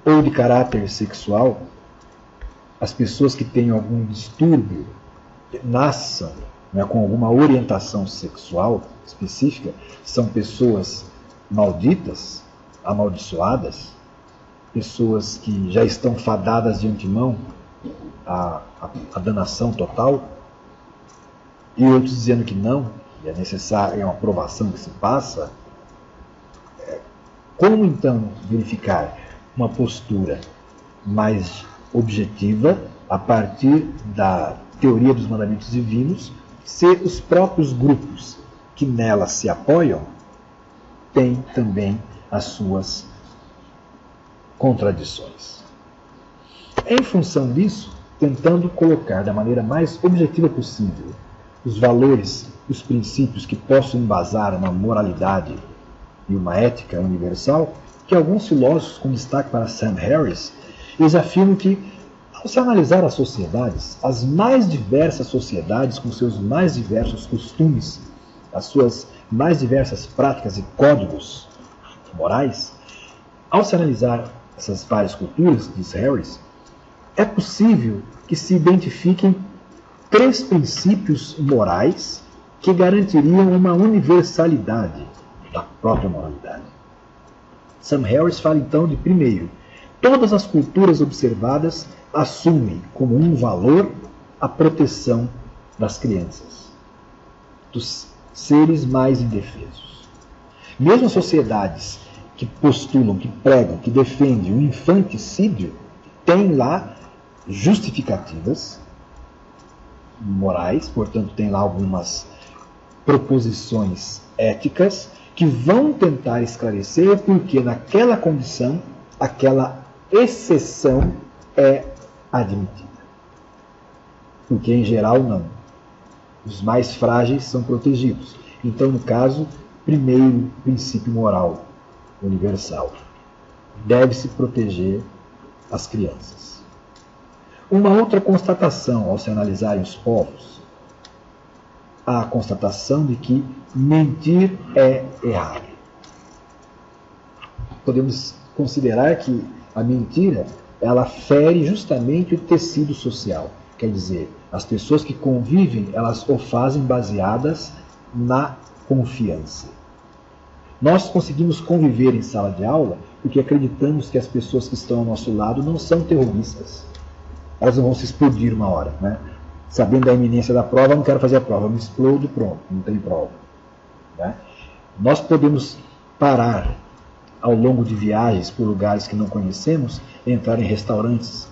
Speaker 1: Ou de caráter sexual, as pessoas que têm algum distúrbio, nasçam, né, com alguma orientação sexual específica, são pessoas malditas, amaldiçoadas, pessoas que já estão fadadas de antemão à danação total, e outros dizendo que não, e é necessário, é uma aprovação que se passa. Como então verificar uma postura mais objetiva a partir da teoria dos mandamentos divinos, se os próprios grupos que nela se apoiam têm também as suas contradições? Em função disso, tentando colocar da maneira mais objetiva possível os valores, os princípios que possam embasar uma moralidade e uma ética universal, que alguns filósofos, com destaque para Sam Harris, eles afirmam que, ao se analisar as sociedades, as mais diversas sociedades com seus mais diversos costumes, as suas mais diversas práticas e códigos morais, ao se analisar essas várias culturas, diz Harris, é possível que se identifiquem 3 princípios morais que garantiriam uma universalidade da própria moralidade. Sam Harris fala então de, primeiro, todas as culturas observadas assumem como um valor a proteção das crianças, dos seres mais indefesos. Mesmo as sociedades que postulam, que pregam, que defendem o infanticídio, têm lá justificativas morais, portanto, tem lá algumas proposições éticas que vão tentar esclarecer porque naquela condição, aquela exceção é admitida. Porque em geral não. Os mais frágeis são protegidos. Então, no caso, primeiro princípio moral universal. Deve-se proteger as crianças. Uma outra constatação ao se analisarem os povos, a constatação de que mentir é errado. Podemos considerar que a mentira, ela fere justamente o tecido social. Quer dizer, as pessoas que convivem, elas o fazem baseadas na confiança. Nós conseguimos conviver em sala de aula porque acreditamos que as pessoas que estão ao nosso lado não são terroristas. Elas não vão se explodir uma hora, né? Sabendo da iminência da prova, não quero fazer a prova, eu me explodo, pronto, não tem prova. Né? Nós podemos parar ao longo de viagens por lugares que não conhecemos, entrar em restaurantes,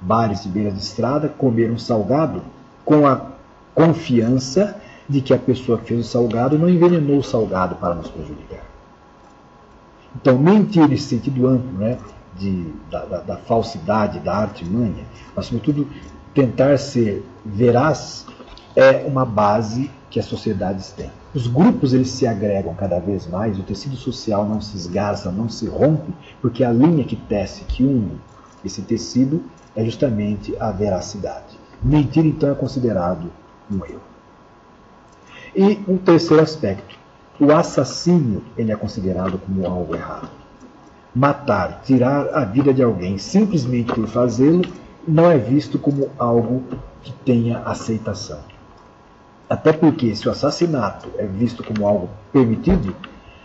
Speaker 1: bares de beira de estrada, comer um salgado com a confiança de que a pessoa que fez o salgado não envenenou o salgado para nos prejudicar. Então, mentir em sentido amplo, né, da falsidade, da artimanha, mas sobretudo tentar ser veraz, é uma base que as sociedades têm. Os grupos eles se agregam cada vez mais, o tecido social não se esgarça, não se rompe, porque a linha que tece, que une esse tecido, é justamente a veracidade. Mentir, então, é considerado um erro. E um terceiro aspecto, o assassínio ele é considerado como algo errado. Matar, tirar a vida de alguém simplesmente por fazê-lo, não é visto como algo que tenha aceitação. Até porque, se o assassinato é visto como algo permitido,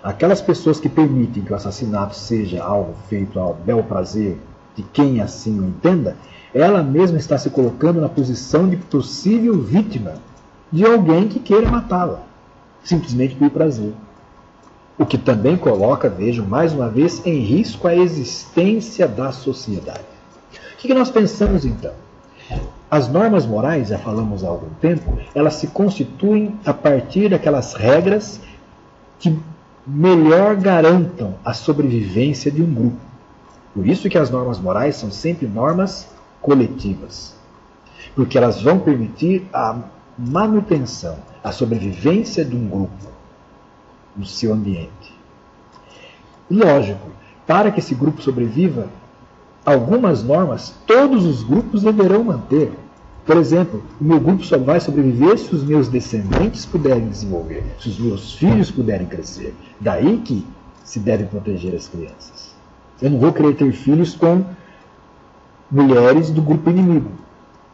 Speaker 1: aquelas pessoas que permitem que o assassinato seja algo feito ao bel prazer de quem assim o entenda, ela mesma está se colocando na posição de possível vítima de alguém que queira matá-la, simplesmente por prazer. O que também coloca, vejam, mais uma vez, em risco a existência da sociedade. O que nós pensamos então? As normas morais, já falamos há algum tempo, elas se constituem a partir daquelas regras que melhor garantam a sobrevivência de um grupo. Por isso que as normas morais são sempre normas coletivas. Porque elas vão permitir a manutenção, a sobrevivência de um grupo no seu ambiente. Lógico, para que esse grupo sobreviva, algumas normas todos os grupos deverão manter. Por exemplo, o meu grupo só vai sobreviver se os meus descendentes puderem desenvolver, se os meus filhos puderem crescer. Daí que se deve proteger as crianças. Eu não vou querer ter filhos com mulheres do grupo inimigo,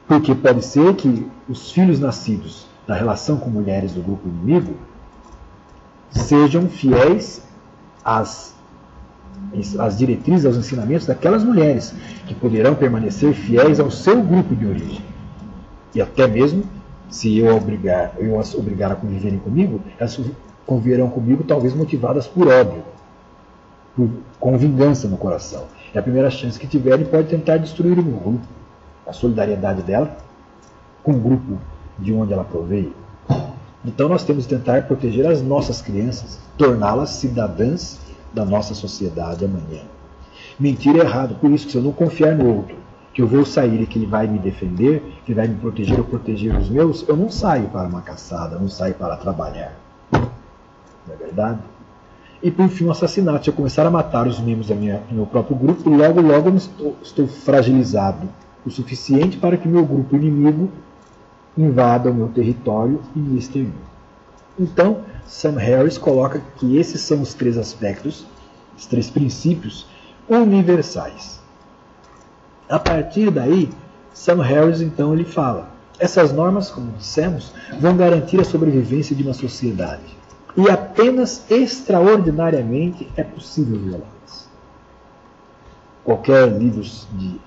Speaker 1: porque pode ser que os filhos nascidos na relação com mulheres do grupo inimigo sejam fiéis às diretrizes, aos ensinamentos daquelas mulheres, que poderão permanecer fiéis ao seu grupo de origem. E até mesmo, se eu as obrigar a conviverem comigo, elas conviverão comigo talvez motivadas por ódio, com vingança no coração. E a primeira chance que tiverem pode tentar destruir o meu grupo, a solidariedade dela com o grupo de onde ela proveio. Então nós temos que tentar proteger as nossas crianças, torná-las cidadãs da nossa sociedade amanhã. Mentir é errado, por isso que se eu não confiar no outro, que eu vou sair e que ele vai me defender, que vai me proteger ou proteger os meus, eu não saio para uma caçada, não saio para trabalhar. Não é verdade? E por fim o assassinato. Se eu começar a matar os membros do meu próprio grupo, logo eu estou fragilizado o suficiente para que meu grupo inimigo invada o meu território e me extermine. Então, Sam Harris coloca que esses são os três aspectos, os três princípios universais. A partir daí, Sam Harris então ele fala: essas normas, como dissemos, vão garantir a sobrevivência de uma sociedade. E apenas extraordinariamente é possível violá-las. Qualquer livro de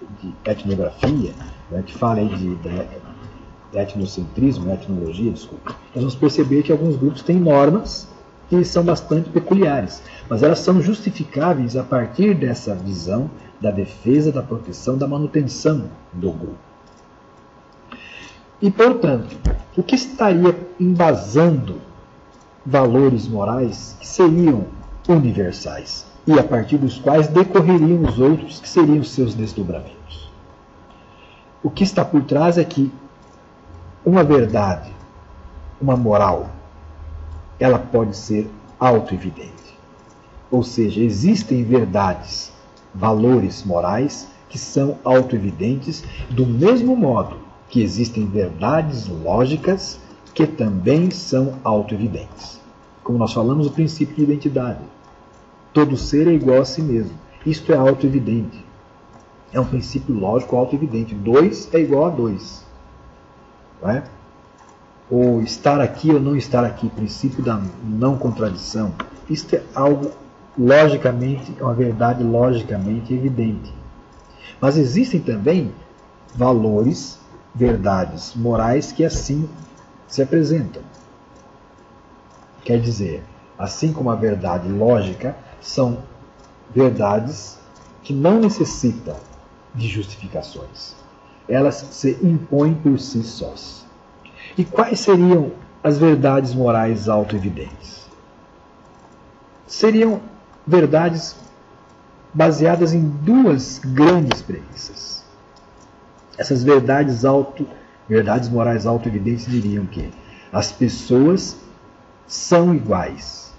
Speaker 1: etnografia, né, que fala aí de etnocentrismo, etnologia, desculpa, nós vamos perceber que alguns grupos têm normas que são bastante peculiares, mas elas são justificáveis a partir dessa visão da defesa, da proteção, da manutenção do grupo. E, portanto, o que estaria embasando valores morais que seriam universais e a partir dos quais decorreriam os outros que seriam seus desdobramentos? O que está por trás é que uma verdade, uma moral, ela pode ser autoevidente. Ou seja, existem verdades, valores morais que são autoevidentes, do mesmo modo que existem verdades lógicas que também são autoevidentes. Como nós falamos, o princípio de identidade. Todo ser é igual a si mesmo. Isto é autoevidente. É um princípio lógico autoevidente. 2 é igual a 2. Não é? Ou estar aqui ou não estar aqui, princípio da não contradição. Isto é algo logicamente, é uma verdade logicamente evidente. Mas existem também valores, verdades morais que assim se apresentam. Quer dizer, assim como a verdade lógica, são verdades que não necessitam de justificações. Elas se impõem por si sós. E quais seriam as verdades morais autoevidentes? Seriam verdades baseadas em duas grandes premissas. Essas verdades morais autoevidentes diriam que as pessoas são iguais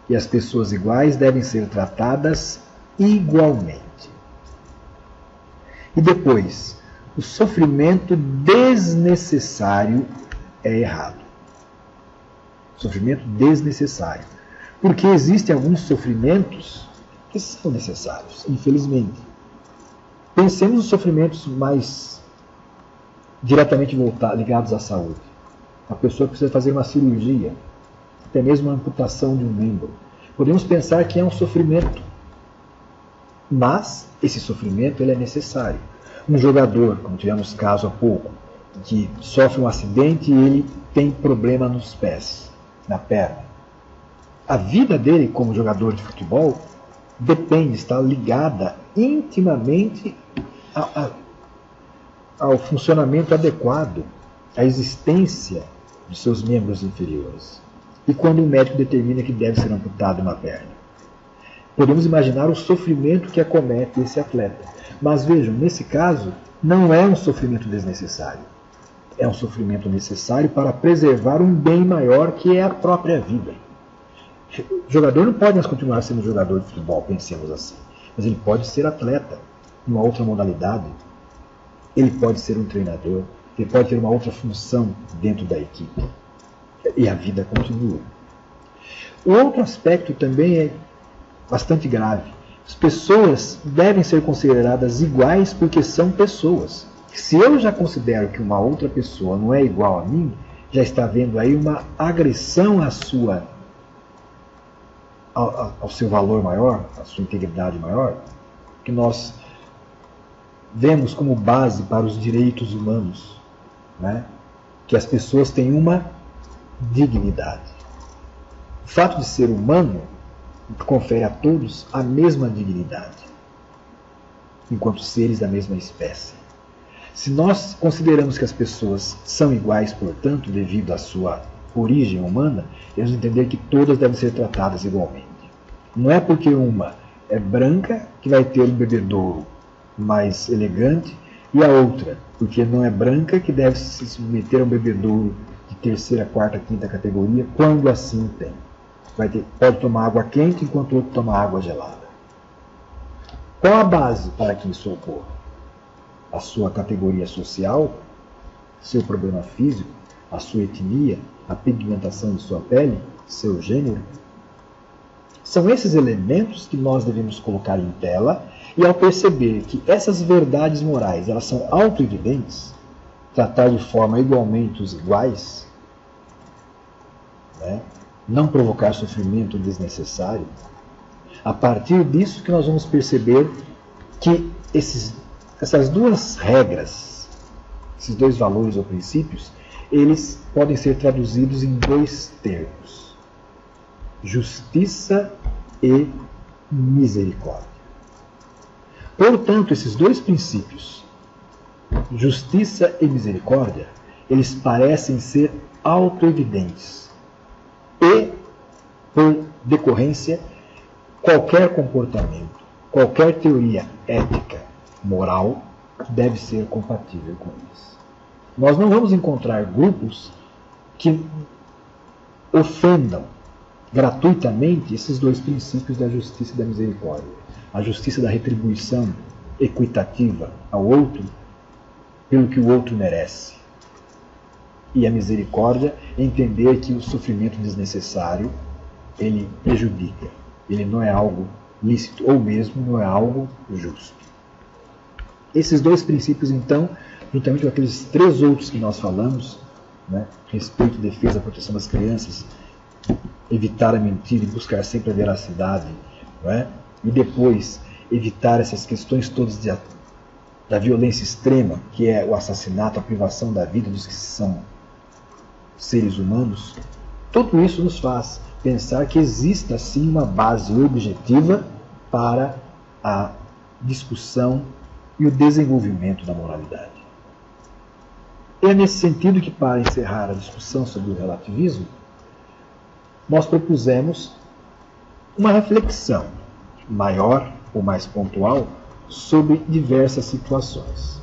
Speaker 1: e as pessoas iguais devem ser tratadas igualmente. E depois, o sofrimento desnecessário é errado. Sofrimento desnecessário. Porque existem alguns sofrimentos que são necessários, infelizmente. Pensemos nos sofrimentos mais diretamente ligados à saúde. A pessoa precisa fazer uma cirurgia, até mesmo uma amputação de um membro. Podemos pensar que é um sofrimento, mas esse sofrimento ele é necessário. Um jogador, como tivemos caso há pouco, que sofre um acidente e ele tem problema nos pés, na perna. A vida dele como jogador de futebol está ligada intimamente ao funcionamento adequado, à existência de seus membros inferiores. E quando o médico determina que deve ser amputado uma perna, podemos imaginar o sofrimento que acomete esse atleta. Mas vejam, nesse caso, não é um sofrimento desnecessário. É um sofrimento necessário para preservar um bem maior que é a própria vida. O jogador não pode mais continuar sendo jogador de futebol, pensemos assim. Mas ele pode ser atleta. numa outra modalidade, ele pode ser um treinador, ele pode ter uma outra função dentro da equipe. E a vida continua. O outro aspecto também é bastante grave. As pessoas devem ser consideradas iguais porque são pessoas. Se eu já considero que uma outra pessoa não é igual a mim, já está havendo aí uma agressão ao seu valor maior, à sua integridade maior, que nós vemos como base para os direitos humanos, né? Que as pessoas têm uma dignidade. O fato de ser humano confere a todos a mesma dignidade, enquanto seres da mesma espécie. Se nós consideramos que as pessoas são iguais, portanto, devido à sua origem humana, devemos entender que todas devem ser tratadas igualmente. Não é porque uma é branca que vai ter um bebedouro mais elegante e a outra, porque não é branca, que deve se submeter a um bebedouro de terceira, quarta, quinta categoria, quando assim tem. Pode tomar água quente enquanto o outro toma água gelada. Qual a base para que isso ocorra? A sua categoria social, seu problema físico, a sua etnia, a pigmentação de sua pele, seu gênero? São esses elementos que nós devemos colocar em tela, e ao perceber que essas verdades morais elas são autoevidentes, tratar de forma igualmente os iguais, né? Não provocar sofrimento desnecessário. A partir disso que nós vamos perceber que essas duas regras, esses dois valores ou princípios, eles podem ser traduzidos em dois termos: justiça e misericórdia. Portanto, esses dois princípios, justiça e misericórdia, eles parecem ser autoevidentes. E, por decorrência, qualquer comportamento, qualquer teoria ética, moral, deve ser compatível com isso. Nós não vamos encontrar grupos que ofendam gratuitamente esses dois princípios da justiça e da misericórdia. A justiça da retribuição equitativa ao outro pelo que o outro merece. E a misericórdia é entender que o sofrimento desnecessário ele prejudica. Ele não é algo lícito, ou mesmo não é algo justo. Esses dois princípios, então, juntamente com aqueles três outros que nós falamos, né, respeito, defesa, proteção das crianças, evitar a mentira e buscar sempre a veracidade, não é? E depois evitar essas questões todas da violência extrema, que é o assassinato, a privação da vida dos que são seres humanos, tudo isso nos faz pensar que exista sim uma base objetiva para a discussão e o desenvolvimento da moralidade. É nesse sentido que, para encerrar a discussão sobre o relativismo, nós propusemos uma reflexão maior ou mais pontual sobre diversas situações.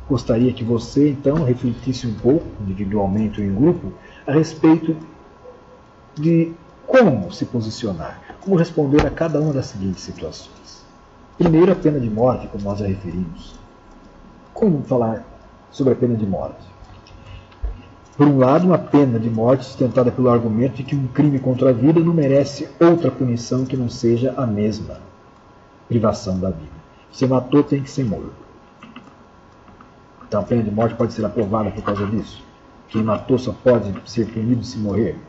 Speaker 1: Gostaria que você, então, refletisse um pouco, individualmente ou em grupo, a respeito de como se posicionar, como responder a cada uma das seguintes situações. Primeiro, a pena de morte, como nós já referimos. Como falar sobre a pena de morte? Por um lado, uma pena de morte sustentada pelo argumento de que um crime contra a vida não merece outra punição que não seja a mesma privação da vida. Se matou, tem que ser morto. Então a pena de morte pode ser aprovada por causa disso. Quem matou só pode ser punido se morrer.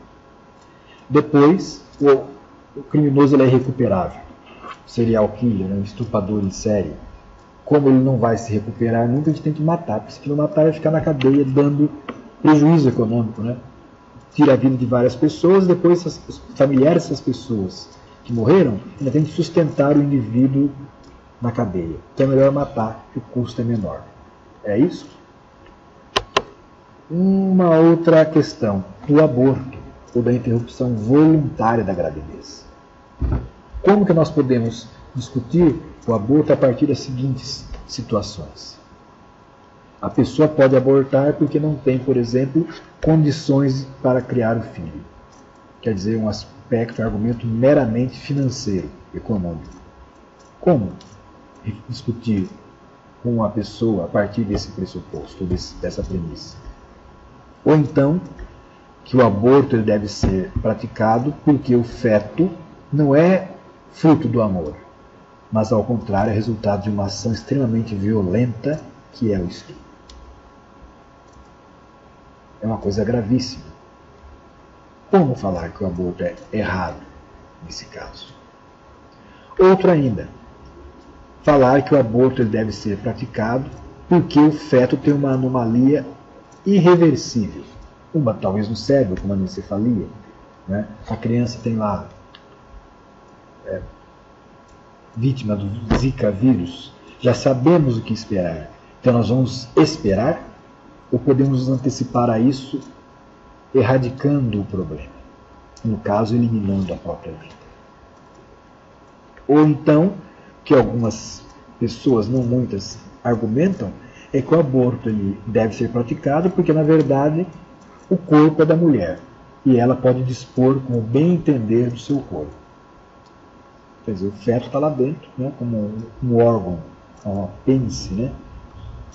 Speaker 1: Depois, o criminoso ele é recuperável. Serial killer, um estuprador em série. Como ele não vai se recuperar nunca, a gente tem que matar. Porque se não matar, vai ficar na cadeia dando prejuízo econômico, né? Tira a vida de várias pessoas, depois os familiares dessas pessoas que morreram ainda tem que sustentar o indivíduo na cadeia. Então é melhor matar, que o custo é menor. É isso? Uma outra questão, do aborto ou da interrupção voluntária da gravidez. Como que nós podemos discutir o aborto a partir das seguintes situações? A pessoa pode abortar porque não tem, por exemplo, condições para criar o filho. Quer dizer, um aspecto, um argumento meramente financeiro, econômico. Como discutir com a pessoa a partir desse pressuposto, dessa premissa. Ou então, que o aborto ele deve ser praticado porque o feto não é fruto do amor, mas ao contrário é resultado de uma ação extremamente violenta que é o estupro. É uma coisa gravíssima. Como falar que o aborto é errado nesse caso? Outro ainda, falar que o aborto ele deve ser praticado porque o feto tem uma anomalia irreversível, uma talvez no cérebro, como a anencefalia, né? A criança tem lá vítima do Zika vírus, já sabemos o que esperar, então nós vamos esperar ou podemos nos antecipar a isso erradicando o problema, no caso eliminando a própria vida. Ou então, que algumas pessoas, não muitas, argumentam, é que o aborto ele deve ser praticado porque, na verdade, o corpo é da mulher e ela pode dispor como bem entender do seu corpo. Quer dizer, o feto está lá dentro, né, como um órgão, um apêndice, né?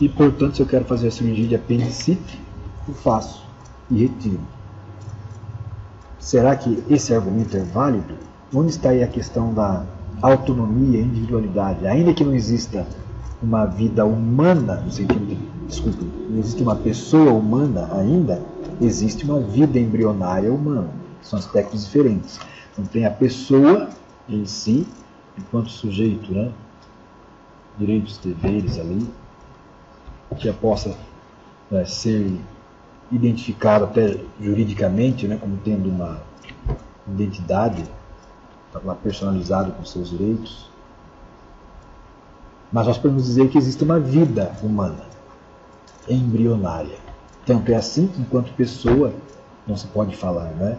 Speaker 1: E, portanto, se eu quero fazer a cirurgia de apendicite, eu faço e retiro. Será que esse argumento é válido? Onde está aí a questão da autonomia e individualidade? Ainda que não exista uma vida humana, no sentido de, desculpe, não existe uma pessoa humana ainda, existe uma vida embrionária humana. São aspectos diferentes. Então tem a pessoa em si, enquanto sujeito, né? Direitos e deveres ali, que possa ser identificado até juridicamente, né, como tendo uma identidade personalizada com seus direitos. Mas nós podemos dizer que existe uma vida humana, embrionária. Tanto é assim que, enquanto pessoa, não se pode falar, né,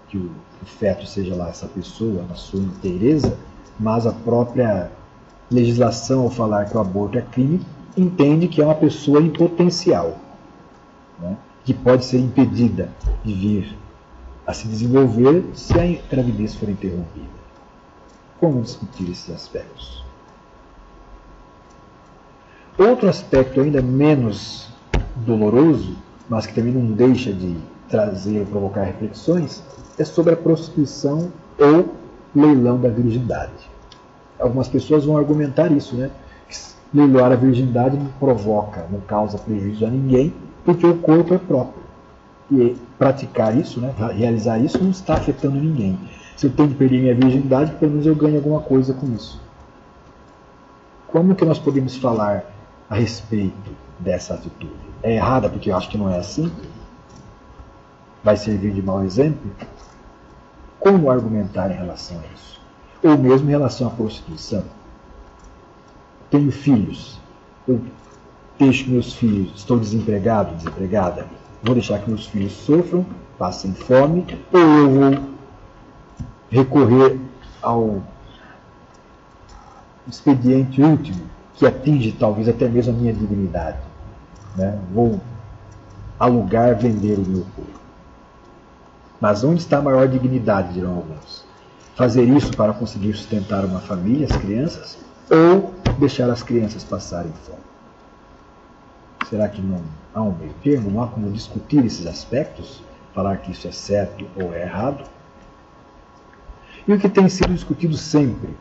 Speaker 1: que o feto seja lá essa pessoa na sua inteireza, mas a própria legislação, ao falar que o aborto é crime, entende que é uma pessoa em potencial, né, que pode ser impedida de vir a se desenvolver se a gravidez for interrompida. Como discutir esses aspectos? Outro aspecto ainda menos doloroso, mas que também não deixa de trazer, provocar reflexões, é sobre a prostituição ou leilão da virgindade. Algumas pessoas vão argumentar isso, né? Que leiloar a virgindade não provoca, não causa prejuízo a ninguém, porque o corpo é próprio. E praticar isso, né, realizar isso, não está afetando ninguém. Se eu tenho que perder minha virgindade, pelo menos eu ganho alguma coisa com isso. Como que nós podemos falar a respeito dessa atitude? É errada porque eu acho que não é assim? Vai servir de mau exemplo? Como argumentar em relação a isso? Ou mesmo em relação à prostituição? Tenho filhos. Eu deixo meus filhos, estou desempregado, desempregada. Vou deixar que meus filhos sofram, passem fome, ou eu vou recorrer ao expediente último, que atinge talvez até mesmo a minha dignidade, né? Vou alugar, vender o meu corpo. Mas onde está a maior dignidade, dirão alguns? Fazer isso para conseguir sustentar uma família, as crianças, ou deixar as crianças passarem fome? Será que não há um meio termo? Não há como discutir esses aspectos? Falar que isso é certo ou é errado? E o que tem sido discutido sempre,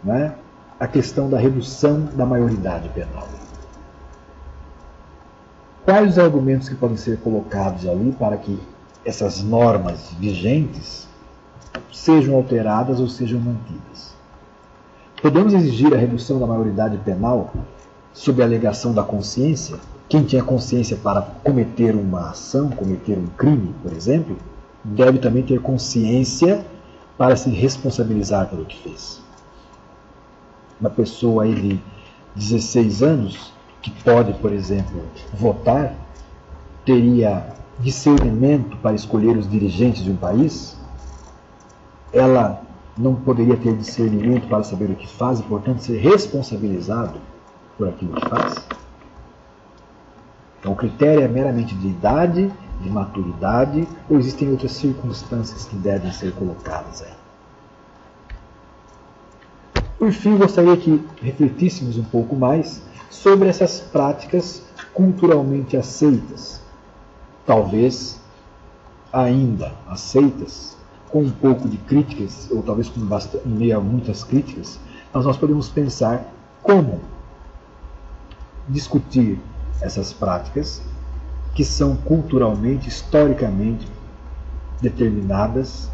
Speaker 1: né? A questão da redução da maioridade penal. Quais os argumentos que podem ser colocados ali para que essas normas vigentes sejam alteradas ou sejam mantidas? Podemos exigir a redução da maioridade penal sob a alegação da consciência? Quem tinha consciência para cometer uma ação, cometer um crime, por exemplo, deve também ter consciência para se responsabilizar pelo que fez. Uma pessoa aí de 16 anos, que pode, por exemplo, votar, teria discernimento para escolher os dirigentes de um país? Ela não poderia ter discernimento para saber o que faz e, portanto, ser responsabilizado por aquilo que faz? Então, o critério é meramente de idade, de maturidade, ou existem outras circunstâncias que devem ser colocadas aí? Por fim, gostaria que refletíssemos um pouco mais sobre essas práticas culturalmente aceitas, talvez ainda aceitas, com um pouco de críticas, ou talvez com em meio a muitas críticas, mas nós podemos pensar como discutir essas práticas que são culturalmente, historicamente determinadas,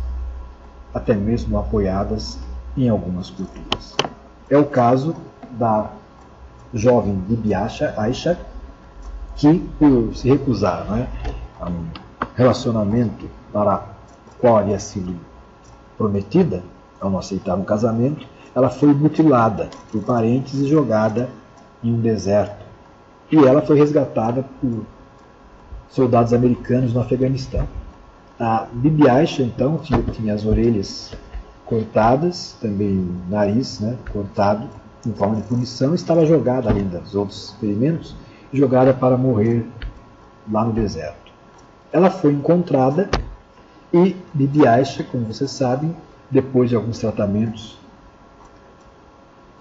Speaker 1: até mesmo apoiadas em algumas culturas. É o caso da jovem Bibi Aisha, que, por se recusar a um relacionamento para o qual havia sido prometida, ao não aceitar um casamento, ela foi mutilada por parentes e jogada em um deserto. E ela foi resgatada por soldados americanos no Afeganistão. A Bibi Aisha, então, tinha as orelhas cortadas, também o nariz cortado, em forma de punição, estava jogada, além dos outros experimentos, jogada para morrer lá no deserto. Ela foi encontrada e Bibi Aisha, como vocês sabem, depois de alguns tratamentos,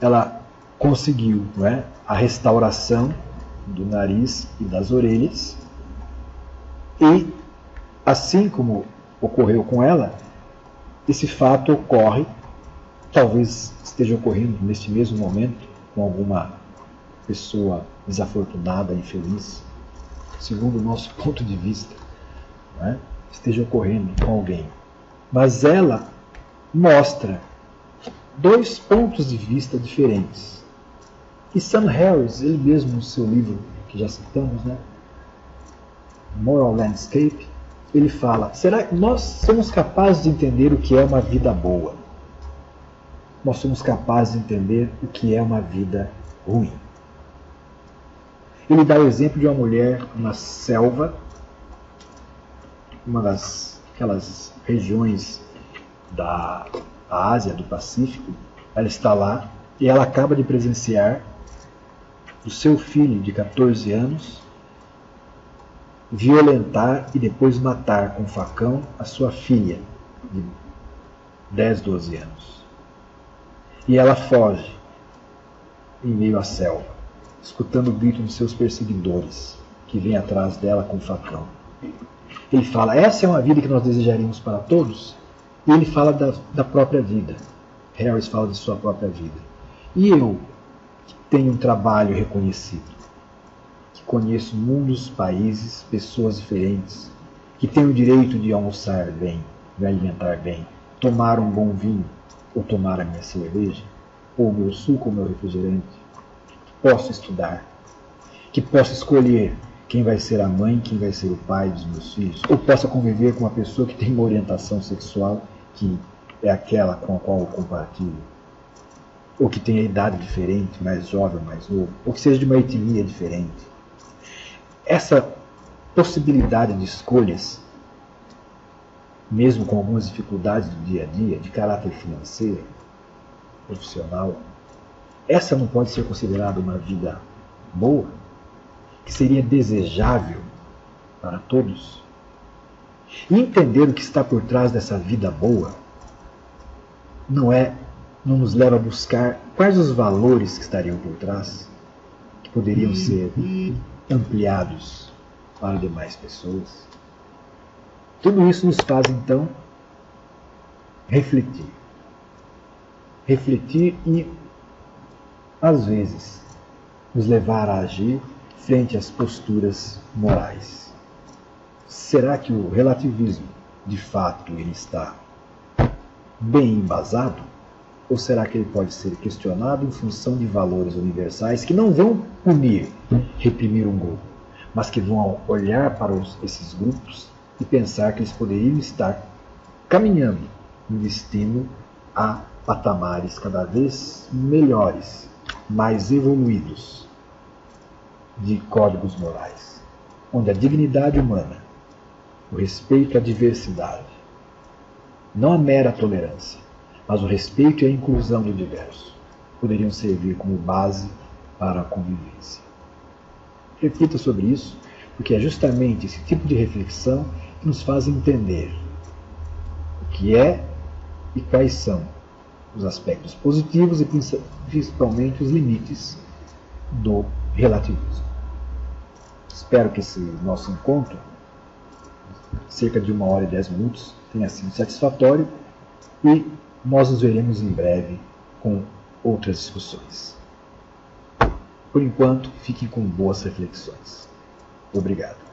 Speaker 1: ela conseguiu a restauração do nariz e das orelhas. E, assim como ocorreu com ela, esse fato ocorre, talvez esteja ocorrendo neste mesmo momento, com alguma pessoa desafortunada, infeliz, segundo o nosso ponto de vista, esteja ocorrendo com alguém. Mas ela mostra dois pontos de vista diferentes. E Sam Harris, ele mesmo no seu livro, que já citamos, Moral Landscape, ele fala: será que nós somos capazes de entender o que é uma vida boa? Nós somos capazes de entender o que é uma vida ruim. Ele dá o exemplo de uma mulher na selva, uma aquelas regiões da Ásia, do Pacífico. Ela está lá e ela acaba de presenciar o seu filho de 14 anos violentar e depois matar com um facão a sua filha de 10, 12 anos. E ela foge em meio à selva, escutando o grito dos seus perseguidores, que vêm atrás dela com o facão. Ele fala: essa é uma vida que nós desejaríamos para todos? E ele fala da própria vida. Harris fala de sua própria vida. E eu, que tenho um trabalho reconhecido, que conheço mundos, países, pessoas diferentes, que tenho o direito de almoçar bem, me alimentar bem, tomar um bom vinho, ou tomar a minha cerveja, ou o meu suco, ou o meu refrigerante, que posso estudar, que posso escolher quem vai ser a mãe, quem vai ser o pai dos meus filhos, ou possa conviver com uma pessoa que tem uma orientação sexual que é aquela com a qual eu compartilho, ou que tenha idade diferente, mais jovem, mais novo, ou que seja de uma etnia diferente. Essa possibilidade de escolhas, mesmo com algumas dificuldades do dia a dia, de caráter financeiro, profissional, essa não pode ser considerada uma vida boa, que seria desejável para todos? E entender o que está por trás dessa vida boa não nos leva a buscar quais os valores que estariam por trás, que poderiam ser ampliados para demais pessoas. Tudo isso nos faz, então, refletir. Refletir e, às vezes, nos levar a agir frente às posturas morais. Será que o relativismo, de fato, ele está bem embasado? Ou será que ele pode ser questionado em função de valores universais que não vão punir, reprimir um grupo, mas que vão olhar para esses grupos e pensar que eles poderiam estar caminhando em destino a patamares cada vez melhores, mais evoluídos de códigos morais, onde a dignidade humana, o respeito à diversidade, não a mera tolerância, mas o respeito e a inclusão do diverso, poderiam servir como base para a convivência. Reflita sobre isso, porque é justamente esse tipo de reflexão que nos faz entender o que é e quais são os aspectos positivos e principalmente os limites do relativismo. Espero que esse nosso encontro, cerca de 1 hora e 10 minutos, tenha sido satisfatório e nós nos veremos em breve com outras discussões. Por enquanto, fiquem com boas reflexões. Obrigado.